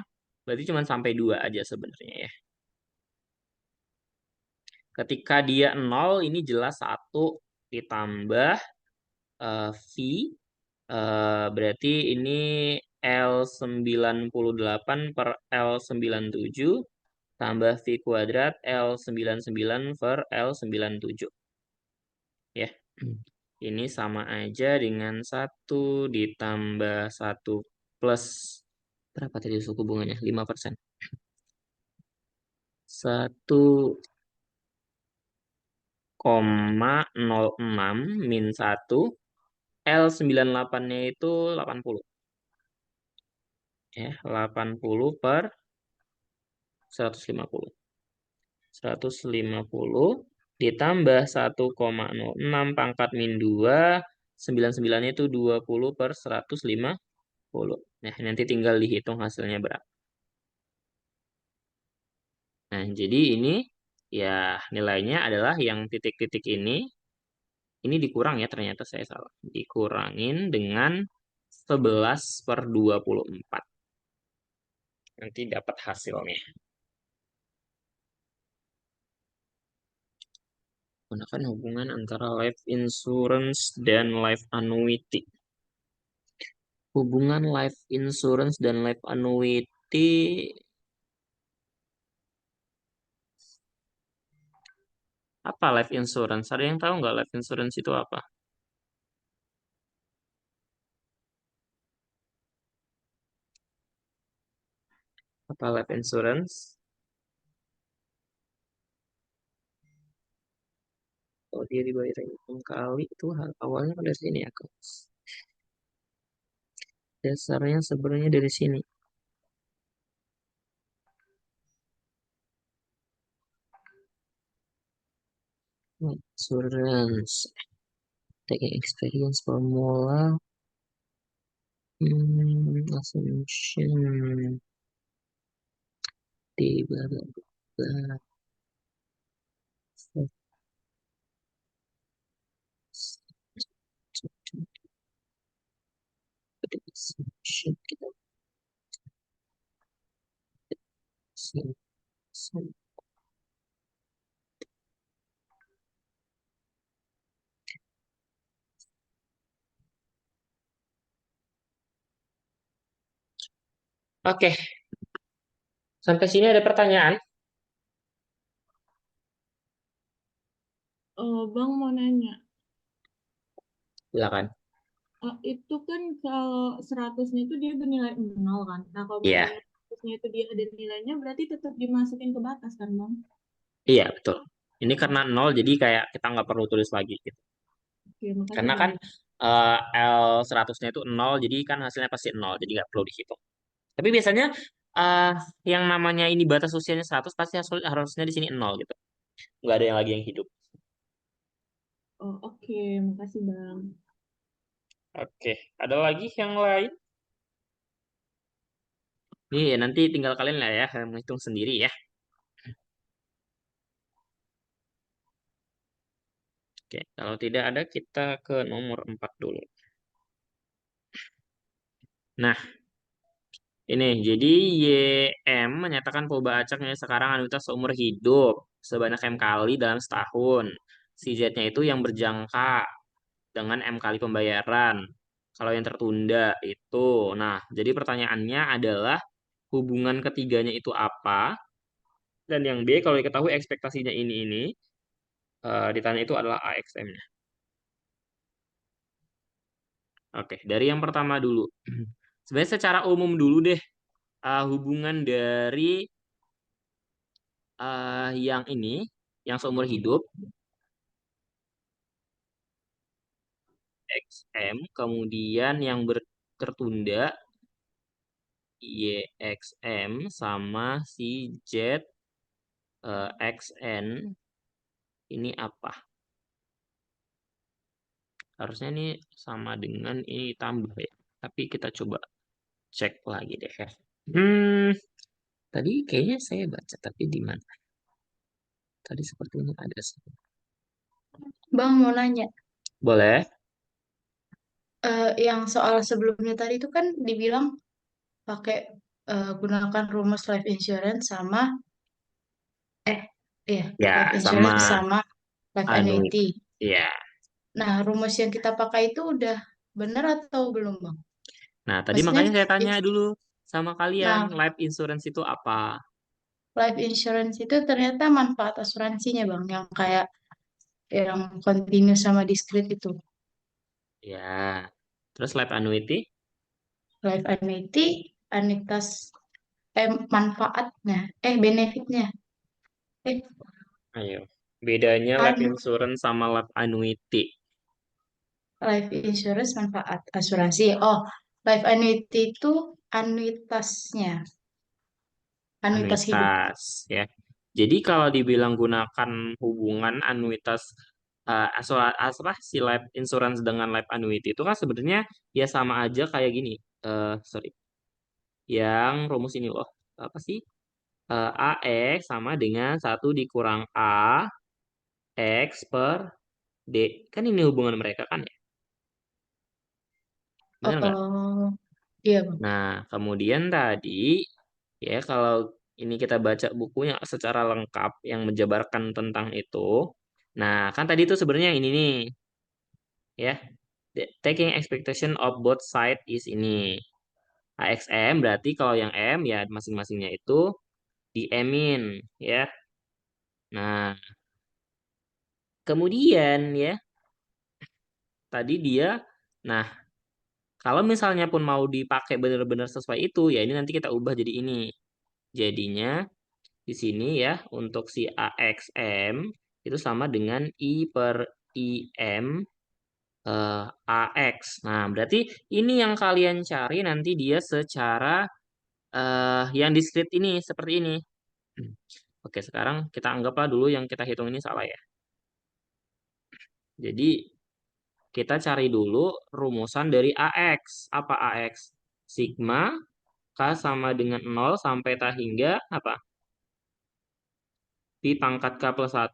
berarti cuma sampai 2 aja sebenarnya ya. Ketika dia 0, ini jelas 1 ditambah V, berarti ini L98 per L97 tambah V kuadrat L99 per L97. Ya, ini sama aja dengan 1 ditambah 1 plus, berapa tadi suku bunganya? 5%. 1,06 min 1. L98-nya itu 80. Ya, 80 per 150. 150 ditambah 1,06 pangkat min 2. 99-nya itu 20 per 150. Nah, nanti tinggal dihitung hasilnya berapa. Nah, jadi ini ya nilainya adalah yang titik-titik ini dikurang ya, ternyata saya salah. Dikurangin dengan 11 per 24. Nanti dapat hasilnya. Gunakan hubungan antara life insurance dan life annuity. Hubungan life insurance dan life annuity, apa life insurance? Ada yang tahu nggak life insurance itu apa? Apa life insurance? Kalau dia dibayar hitung kali itu awalnya kan dari sini ya, guys. Dasarnya sebenarnya dari sini. Insurance. Taking experience formula. Assumption. Di bla bla bla. Assumption kita. Oke, sampai sini ada pertanyaan? Bang mau nanya, Silakan. itu kan kalau 100-nya itu dia bernilai 0 kan? Nah kalau Iya, misalnya 100-nya itu dia ada nilainya, berarti tetap dimasukin ke batas kan Bang? iya betul. Ini karena 0, jadi kayak kita nggak perlu tulis lagi gitu. Oke, makasih Karena kan Bang. L100-nya itu 0, jadi kan hasilnya pasti 0, jadi nggak perlu dihitung. Tapi biasanya eh, yang namanya ini batas usianya 100 pasti harusnya di sini 0 gitu. Nggak ada yang lagi yang hidup. Oh, oke, makasih Bang. Oke, ada lagi yang lain? Nih, nanti tinggal kalian lah ya, menghitung sendiri ya. Oke, kalau tidak ada kita ke nomor 4 dulu. Nah, ini, jadi YM menyatakan Polba Acaknya sekarang anuitas seumur hidup sebanyak M kali dalam setahun. Si Z-nya itu yang berjangka dengan M kali pembayaran. Kalau yang tertunda itu. Nah, jadi pertanyaannya adalah hubungan ketiganya itu apa? Dan yang B, kalau diketahui ekspektasinya ini. ditanya itu adalah AXM-nya. Oke, dari yang pertama dulu. Sebenarnya secara umum dulu deh, hubungan dari yang ini, yang seumur hidup, XM, kemudian yang tertunda, YXM, sama si XN, ini apa? Harusnya ini sama dengan ini tambah ya. Tapi kita coba cek lagi deh ya. Tadi kayaknya saya baca, tapi di mana? Tadi sepertinya ada. Bang mau nanya, Boleh? yang soal sebelumnya tadi itu kan dibilang pakai gunakan rumus life insurance sama eh iya Ya, life sama insurance sama life anuit. annuity. Ya. Nah, rumus yang kita pakai itu udah benar atau belum, Bang? Nah, tadi Maksudnya, makanya saya tanya dulu sama kalian, nah, life insurance itu apa? life insurance itu ternyata manfaat asuransinya, Bang, yang kayak yang continue sama discrete itu. Ya. Terus life annuity? Life annuity, anuitas, manfaatnya, benefitnya. Eh, Ayo. Bedanya life an insurance sama life annuity. life insurance manfaat asuransi. Oh, life annuity itu anuitasnya, anuitas hidup. Anuitas ya. Jadi kalau dibilang gunakan hubungan anuitas apa si life insurance dengan life annuity itu kan sebenarnya ya sama aja kayak gini. Sorry. Yang rumus ini loh. Apa sih? AX sama dengan 1 dikurang A X per D. Kan ini hubungan mereka kan ya? Benar nggak? Oh, iya, Bang. Nah, kemudian tadi ya kalau ini kita baca bukunya secara lengkap yang menjabarkan tentang itu. Nah, kan tadi itu sebenarnya ini nih ya. Taking expectation of both side is ini. AXM berarti kalau yang M ya masing-masingnya itu di M-in ya. Nah, kemudian ya tadi dia nah, kalau misalnya pun mau dipakai benar-benar sesuai itu ya ini nanti kita ubah jadi ini. Jadinya di sini ya untuk si AXM itu sama dengan I per IM AX. Nah, berarti ini yang kalian cari nanti dia secara yang diskrit ini seperti ini. Oke, sekarang kita anggaplah dulu yang kita hitung ini salah ya. Jadi kita cari dulu rumusan dari AX. Apa AX? Sigma K sama dengan 0 sampai tak hingga apa? Pi pangkat K plus 1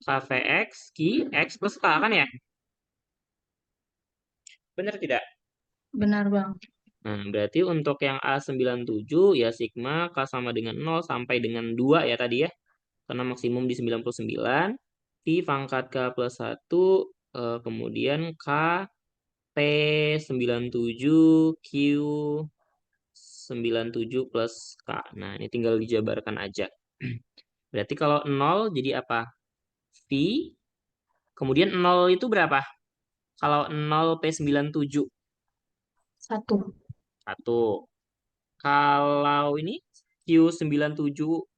KVX Q X plus K kan ya? Benar tidak? Benar, Bang. Nah, berarti untuk yang A97 ya sigma K sama dengan 0 sampai dengan 2 ya tadi ya. Karena maksimum di 99. Pi pangkat K plus 1 kemudian K P97 Q 97 plus K. Nah, ini tinggal dijabarkan aja. Berarti kalau 0 jadi apa? V. Kemudian 0 itu berapa? Kalau 0 P97? 1. 1. Kalau ini Q970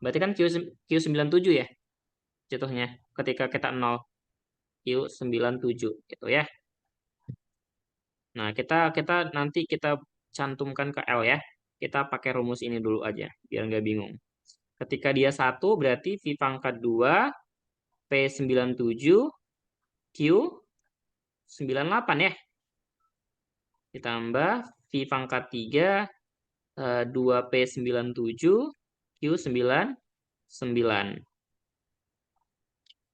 berarti kan Q97 ya jatuhnya ketika kita 0 Q97 gitu ya. Nah, kita nanti kita cantumkan ke L ya. Kita pakai rumus ini dulu aja biar nggak bingung. Ketika dia 1 berarti V pangkat 2 P97 Q98 ya. Ditambah V pangkat 3 2P97 Q99.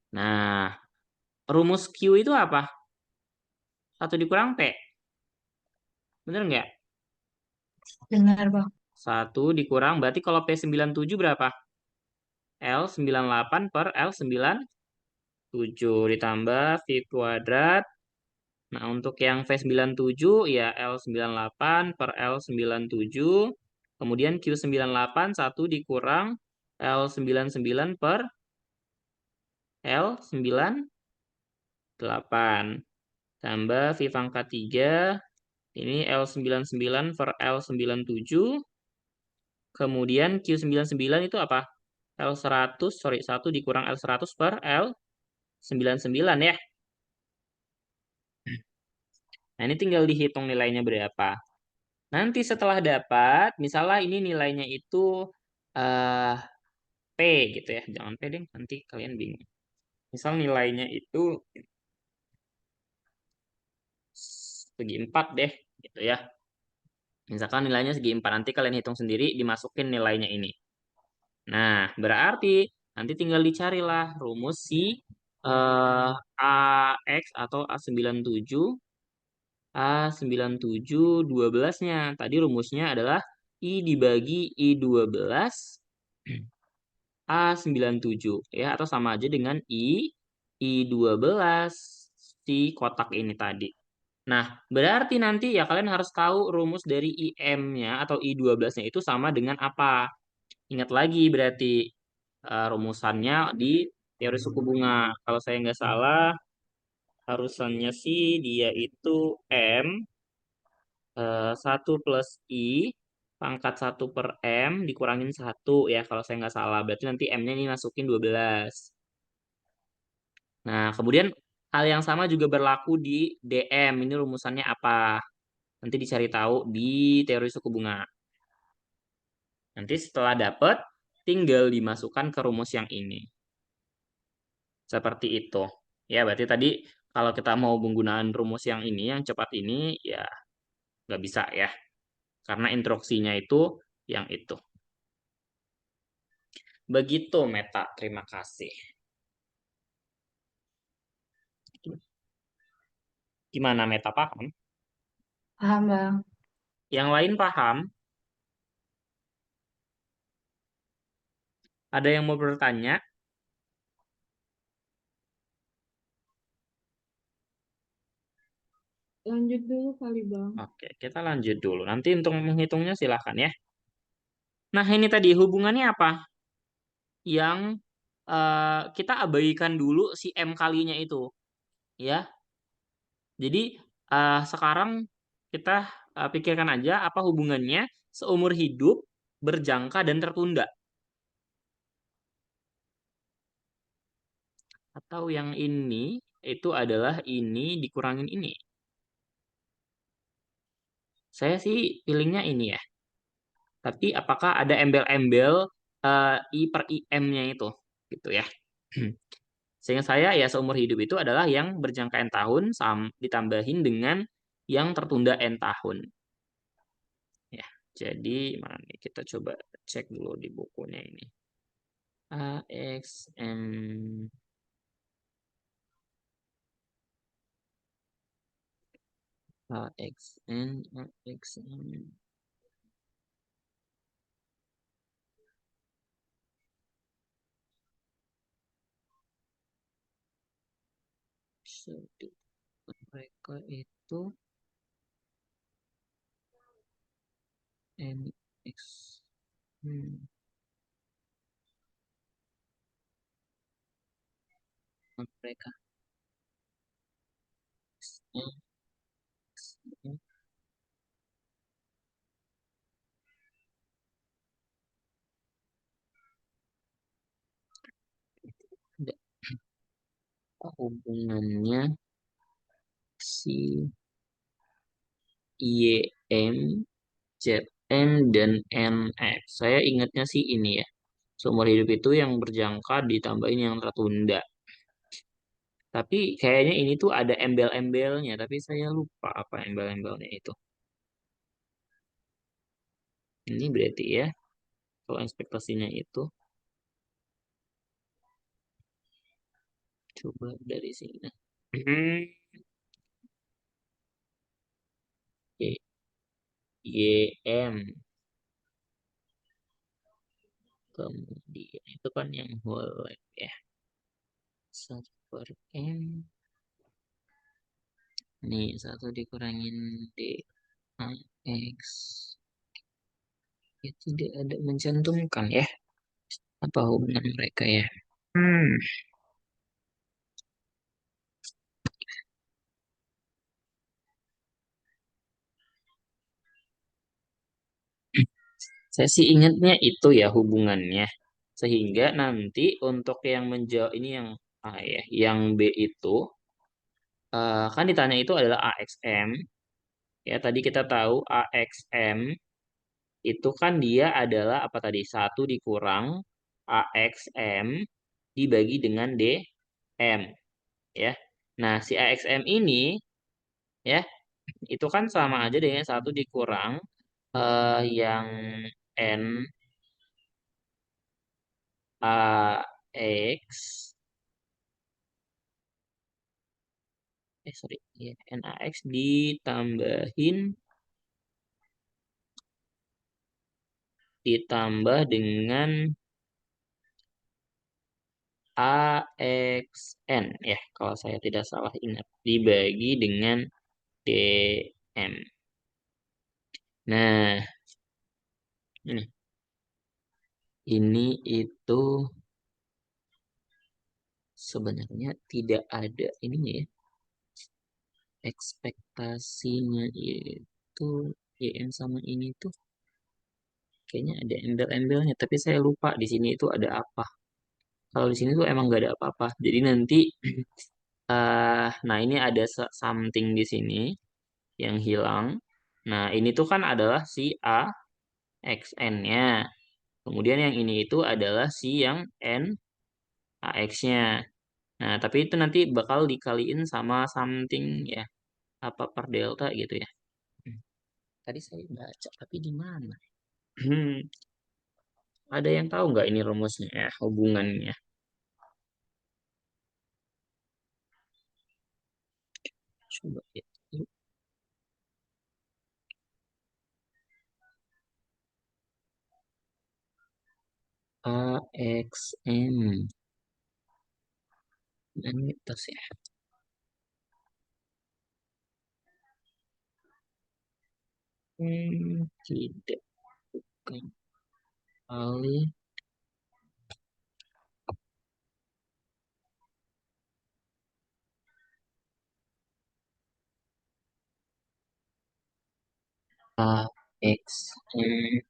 Nah, rumus Q itu apa? 1 dikurang P. Bener nggak? Benar, Bang. 1 dikurang, berarti kalau P97 berapa? L98 per L97 ditambah V kuadrat. Nah, untuk yang V97 ya L98 per L97. Kemudian Q98 1 dikurang L99 per L98. Tambah V pangkat 3. Ini L99 per L97. Kemudian Q99 itu apa? L100, sorry, 1 dikurang L100 per L99 ya. Nah, ini tinggal dihitung nilainya berapa. Nanti setelah dapat, misalnya ini nilainya itu P gitu ya. Jangan P deh, nanti kalian bingung. Misal nilainya itu segi 4 deh, gitu ya. Misalkan nilainya segi 4, nanti kalian hitung sendiri, dimasukin nilainya ini. Nah, berarti nanti tinggal dicarilah rumus si AX atau A97. A97 12-nya. Tadi rumusnya adalah I dibagi I12 A97 ya, atau sama aja dengan I12 si kotak ini tadi. Nah, berarti nanti ya kalian harus tahu rumus dari IM-nya atau I12-nya itu sama dengan apa. Ingat lagi berarti rumusannya di teori suku bunga. Kalau saya nggak salah, harusannya sih dia itu M 1 plus I pangkat 1 per M dikurangin 1 ya kalau saya nggak salah. Berarti nanti M-nya ini masukin 12. Nah, kemudian hal yang sama juga berlaku di DM. Ini rumusannya apa? Nanti dicari tahu di teori suku bunga. Nanti setelah dapat, tinggal dimasukkan ke rumus yang ini. Seperti itu. Ya, berarti tadi kalau kita mau penggunaan rumus yang ini, yang cepat ini, ya nggak bisa ya. Karena instruksinya itu yang itu. Begitu, Meta. Terima kasih. Gimana, Meta, paham? Paham, Bang. Yang lain paham? Ada yang mau bertanya? Lanjut dulu kali, Bang. Oke, kita lanjut dulu. Nanti untuk menghitungnya silahkan ya. Nah, ini tadi hubungannya apa? Yang kita abaikan dulu si M kalinya itu. Ya, jadi sekarang kita pikirkan aja apa hubungannya seumur hidup, berjangka, dan tertunda. Atau yang ini itu adalah ini dikurangin ini. Saya sih pilihnya ini ya. Tapi apakah ada embel-embel I per IM-nya itu? Gitu ya. Sehingga saya ya seumur hidup itu adalah yang berjangka N tahun ditambahin dengan yang tertunda N tahun. Ya, jadi mana nih kita coba cek dulu di bukunya ini. AXN AXN. Jadi mereka itu NX mereka ada hubungannya si YM, ZN, dan NX. Saya ingatnya sih ini ya. Seumur hidup itu yang berjangka ditambahin yang tertunda. Tapi kayaknya ini tuh ada embel-embelnya, tapi saya lupa apa embel-embelnya itu. Ini berarti ya, kalau ekspektasinya itu. Coba dari sini. YM. Kemudian itu kan yang whole length ya. 1 per M. Nih, 1 dikurangin D. X. Ya, tidak ada mencantumkan ya. Apa hubungan mereka ya? Hmm, saya sih ingatnya itu ya hubungannya. Sehingga nanti untuk yang menjawab ini yang A ya, yang B itu kan ditanya itu adalah AXM. Ya, tadi kita tahu AXM itu kan dia adalah apa tadi? Satu dikurang AXM dibagi dengan DM. Ya. Nah, si AXM ini ya itu kan sama aja dengan satu dikurang yang N AX sorry ya NAX ditambah dengan AXN ya kalau saya tidak salah ingat dibagi dengan DM. Nah, ini itu sebenarnya tidak ada ininya ya. Ekspektasinya itu YN sama ini tuh kayaknya ada embel-embelnya, tapi saya lupa di sini itu ada apa. Kalau di sini tuh emang nggak ada apa-apa. Jadi nanti, nah ini ada something di sini yang hilang. Nah ini tuh kan adalah si A XN-nya. Kemudian yang ini itu adalah si yang N AX-nya. Nah tapi itu nanti bakal dikaliin sama something ya. Apa per delta gitu ya. Hmm, Tadi saya baca, tapi di mana? Hmm, ada yang tahu nggak ini rumusnya, hubungannya? Coba ya. AXM. Ini tas ya. Tidak bukan kali AXM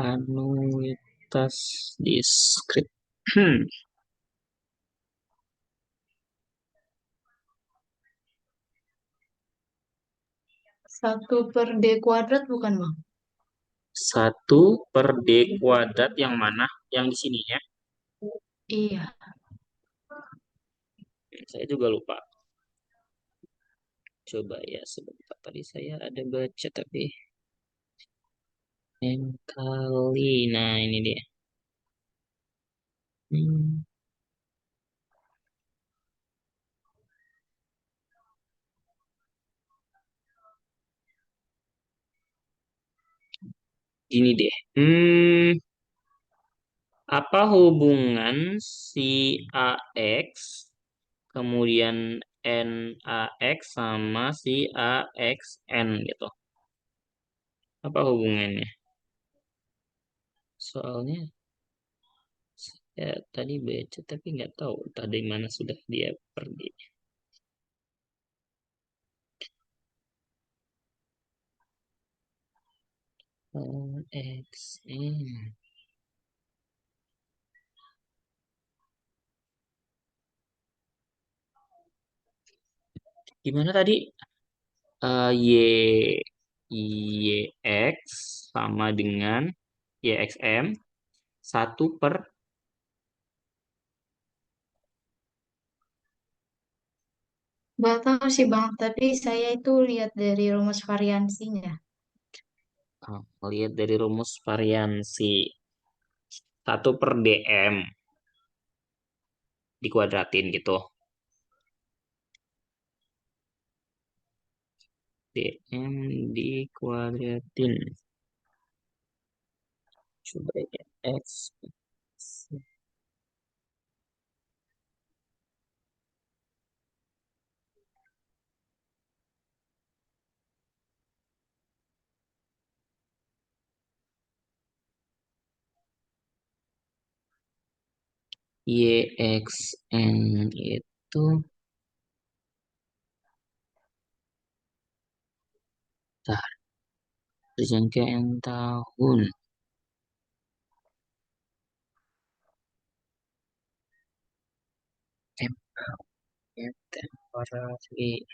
anuitas diskrit. Hmm, 1/D² bukan, Bang? 1/D² yang mana? Yang di sini ya? Iya. Saya juga lupa. Coba ya sebentar. Tadi saya ada baca tapi yang kali. Nah ini dia. Hmm, Gini deh. Apa hubungan si AX kemudian NAX sama si AXN gitu? Apa hubungannya? Soalnya saya tadi baca tapi nggak tahu tadi mana sudah dia pergi. AXN. Gimana tadi? Y YX sama dengan YXM 1 per Nggak tahu sih Bang, tapi saya itu lihat dari rumus variansinya. lihat dari rumus variansi 1 per DM dikuadratin gitu. DM dikuadratin. Coba ya. X. YXN itu rangkaian tahun. M, temporary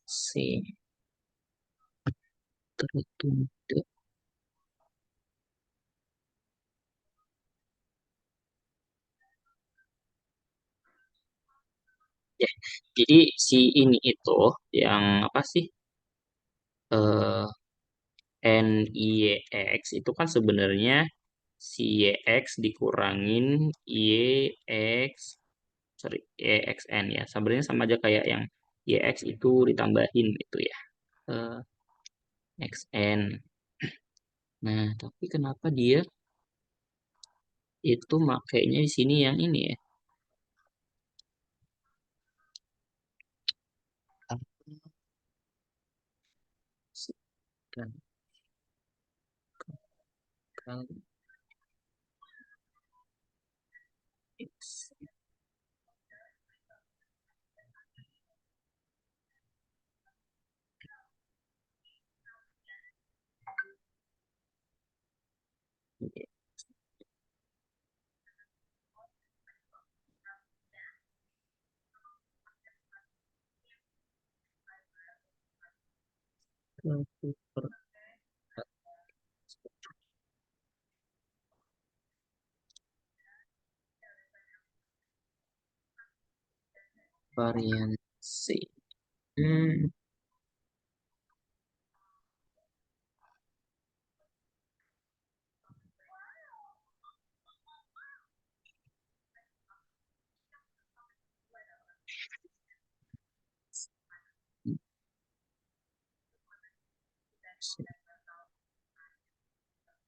C tertunda. Ya, jadi si ini itu yang apa sih? Eh NIYX itu kan sebenarnya si YX dikurangin YX, sorry, YXN ya. Sebenarnya sama aja kayak yang YX itu ditambahin itu ya. eh, XN. Nah, tapi kenapa dia itu makainya di sini yang ini ya? Dan kali X. Satu per variansi. Hmm,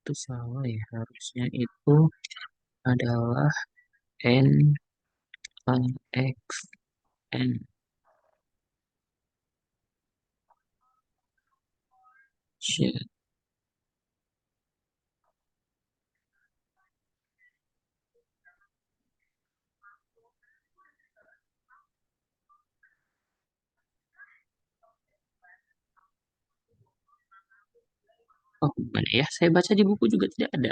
itu salah ya. Harusnya itu adalah N X N. Shit. Oh, mana ya? Saya baca di buku juga tidak ada.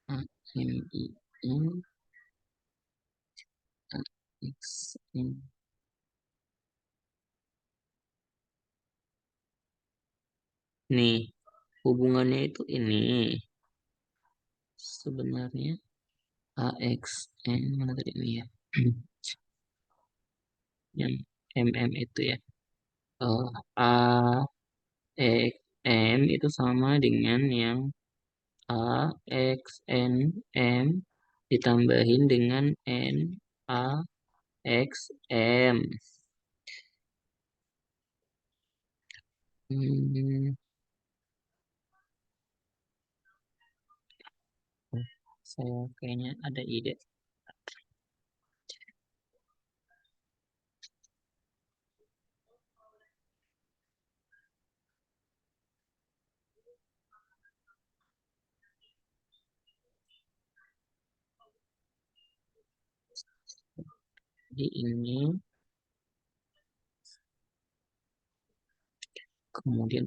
A, M, I, N, A, X, N. Nih, hubungannya itu ini. Sebenarnya A, X, N, mana tadi ini ya? Yang MM itu ya. Eh, A, X, M itu sama dengan yang A, X, N, M ditambahin dengan N, A, X, M. Hmm, saya kayaknya ada ide. Jadi ini kemudian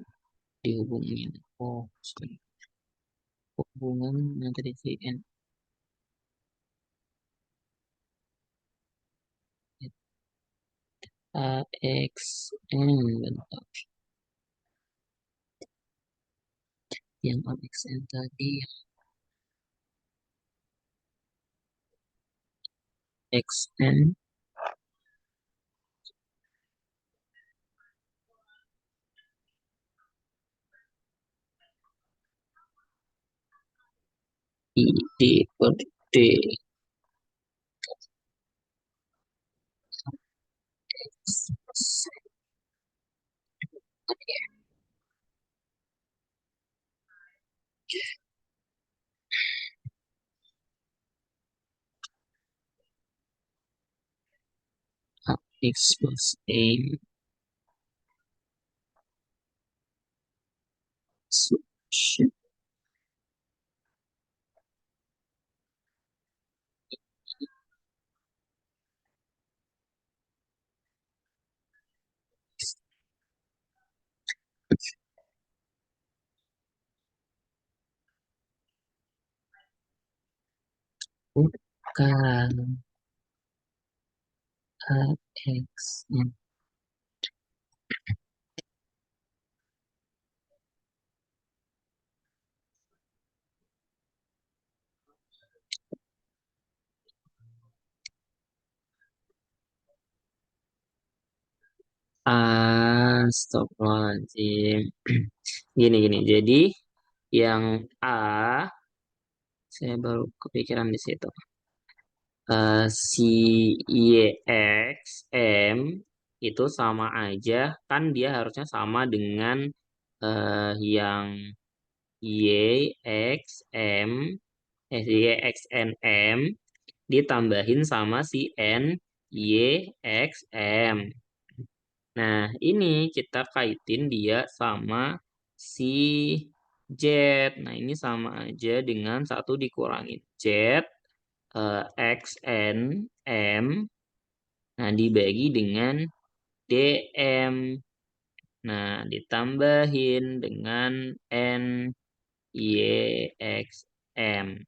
dihubungin. Oh, sorry. Hubungan yang tadi si N. AXN bentar. Yang AXN tadi XN ID per D X plus A solution. Bukan AXN. Astagfirullahaladzim. Gini. Jadi yang A saya baru kepikiran di situ. Si YXM itu sama aja kan dia harusnya sama dengan yang YXM YXNM ditambahin sama si NYXM. Nah, ini kita kaitin dia sama si Z. Nah, ini sama aja dengan 1 dikurangin Z XN M. Nah, dibagi dengan DM. Nah, ditambahin dengan N Y X M.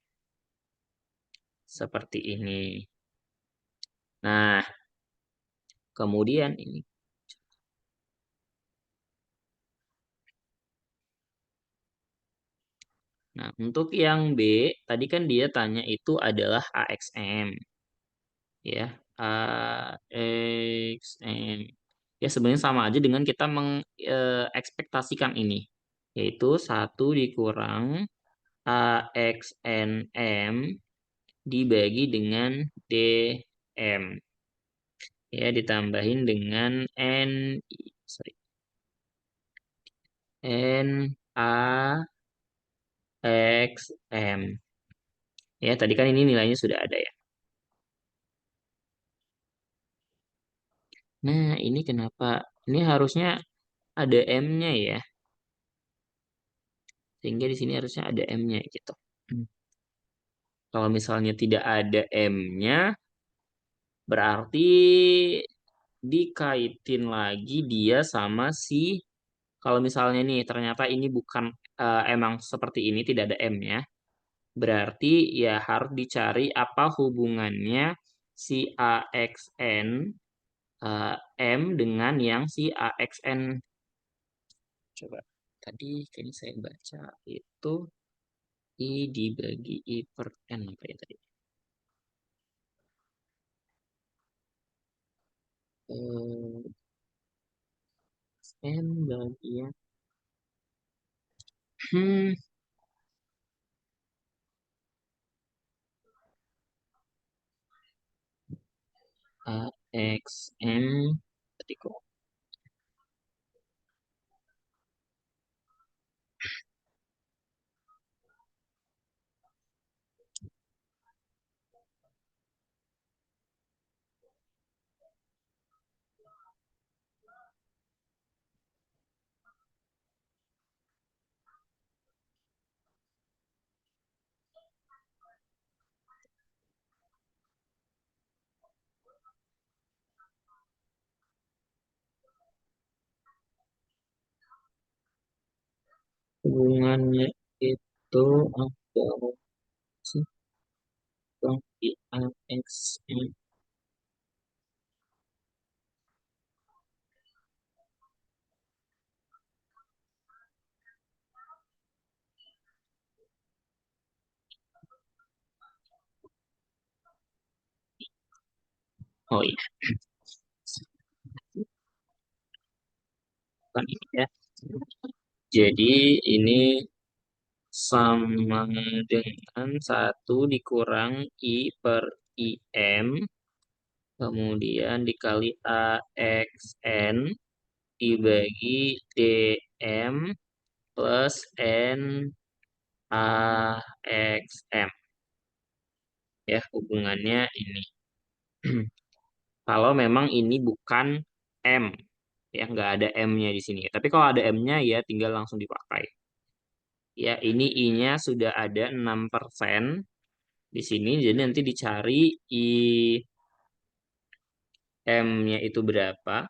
Seperti ini. Nah, kemudian ini. Nah, untuk yang B, tadi kan dia tanya itu adalah AXM. Ya, AXM. Ya, sebenarnya sama aja dengan kita mengekspektasikan ini. Yaitu 1 dikurang AXNM dibagi dengan DM. Ya, ditambahin dengan NaXM. Ya, tadi kan ini nilainya sudah ada ya. Nah, ini kenapa? Ini harusnya ada M-nya ya. Sehingga di sini harusnya ada M-nya gitu. Kalau misalnya tidak ada M-nya, berarti dikaitin lagi dia sama si, kalau misalnya nih ternyata ini bukan emang seperti ini, tidak ada M-nya, berarti ya harus dicari apa hubungannya si AXN M dengan yang si AXN. Coba, tadi kayaknya saya baca itu I dibagi I per N apa ya tadi? N bagian hmm AXN tadi kok hubungannya itu apa sih bang di AXN Oh iya, bukan ini ya. Jadi ini sama dengan 1 dikurang I per IM, kemudian dikali AXN, dibagi DM plus NAXM. Ya, hubungannya ini. Kalau memang ini bukan M, ya nggak ada M-nya di sini. Tapi kalau ada M-nya ya tinggal langsung dipakai. Ya, ini I-nya sudah ada 6% di sini, jadi nanti dicari M-nya itu berapa.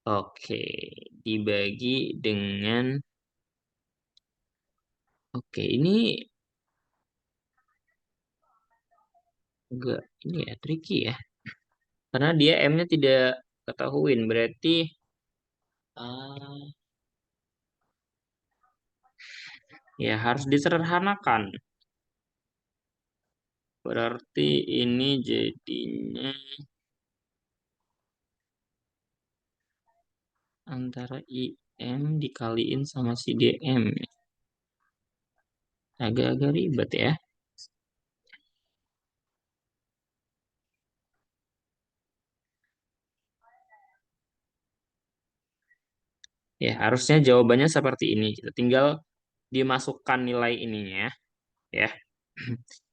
Oke, dibagi dengan, oke, ini enggak, ini ya, tricky ya. Karena dia M-nya tidak ketahuin, berarti ah, ya harus disederhanakan. Berarti ini jadinya antara IM dikaliin sama si DM. Agak-agak ribet ya. Ya, harusnya jawabannya seperti ini. Kita tinggal dimasukkan nilai ininya, ya.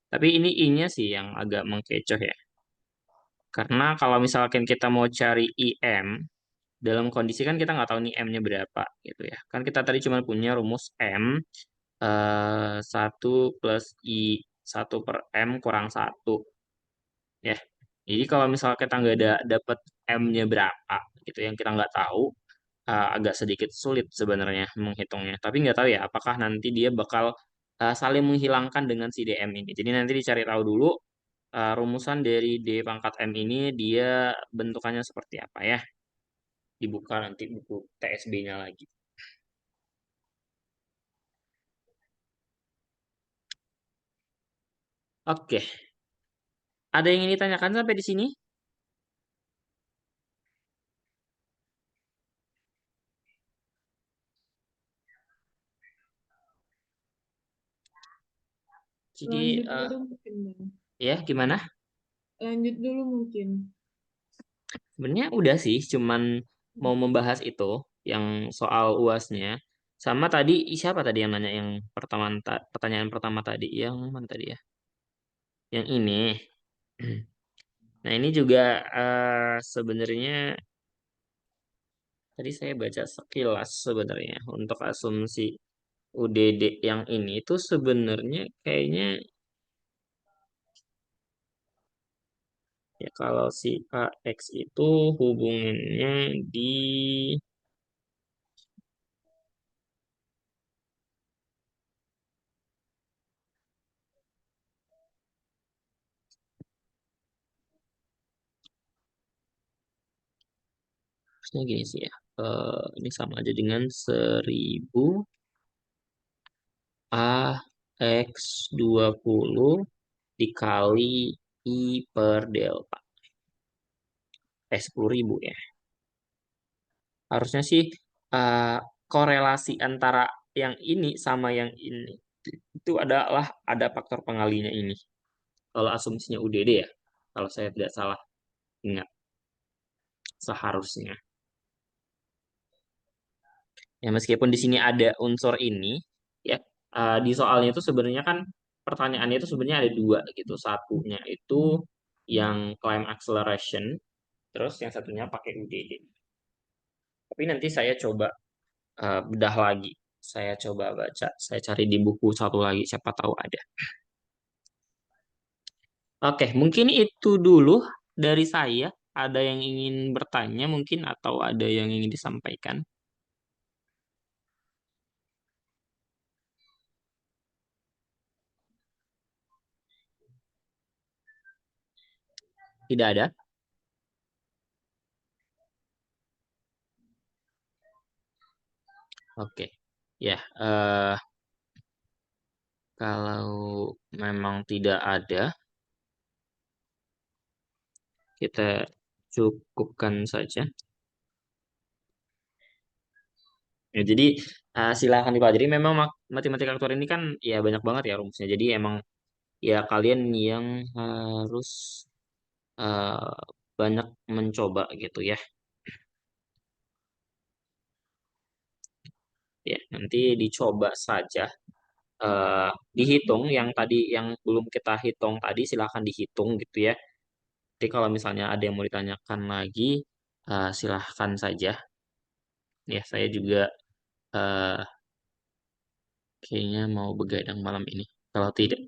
Tapi ini I-nya sih yang agak mengkecoh ya. Karena kalau misalkan kita mau cari IM, dalam kondisi kan kita nggak tahu nih M-nya berapa gitu ya. Kan kita tadi cuma punya rumus M, 1 plus I 1/M kurang 1. Ya. Jadi kalau misalnya kita nggak ada dapat M-nya berapa gitu yang kita nggak tahu, agak sedikit sulit sebenarnya menghitungnya. Tapi nggak tahu ya apakah nanti dia bakal saling menghilangkan dengan si DM ini. Jadi nanti dicari tahu dulu rumusan dari D pangkat M ini dia bentukannya seperti apa ya. Dibuka nanti buku TSB-nya lagi. Oke, ada yang ingin ditanyakan sampai di sini? Jadi Lanjut dulu mungkin, Bang. ya gimana? Lanjut dulu mungkin. Sebenarnya udah sih, cuman mau membahas itu yang soal UASnya. Sama tadi siapa tadi yang nanya yang pertanyaan pertama tadi yang mana tadi ya? Yang ini. Nah, ini juga sebenarnya tadi saya baca sekilas sebenarnya untuk asumsi UDD yang ini itu sebenarnya kayaknya ya kalau si AX itu hubungannya di harusnya gini sih ya. Ini sama aja dengan 1000 AX20 dikali I per delta. 10.000 ya. Harusnya sih eh, korelasi antara yang ini sama yang ini itu adalah ada faktor pengalinya ini. Kalau asumsinya UDD ya, kalau saya tidak salah ingat seharusnya. Ya meskipun di sini ada unsur ini, ya di soalnya itu sebenarnya kan pertanyaannya itu sebenarnya ada dua gitu. Satunya itu yang climb acceleration, terus yang satunya pakai UDD. Tapi nanti saya coba bedah lagi. Saya coba baca, saya cari di buku satu lagi, siapa tahu ada. Oke, mungkin itu dulu dari saya. Ada yang ingin bertanya mungkin atau ada yang ingin disampaikan? Tidak ada? Oke. Ya, kalau memang tidak ada, kita cukupkan saja. Ya, jadi silakan dipelajari. Memang matematika aktual ini kan ya banyak banget ya rumusnya. Jadi emang ya kalian yang harus eh, banyak mencoba gitu ya. Ya, nanti dicoba saja. Dihitung yang tadi yang belum kita hitung tadi silahkan dihitung gitu ya. Jadi kalau misalnya ada yang mau ditanyakan lagi, silahkan saja. Ya, saya juga eh, kayaknya mau begadang malam ini. Kalau tidak,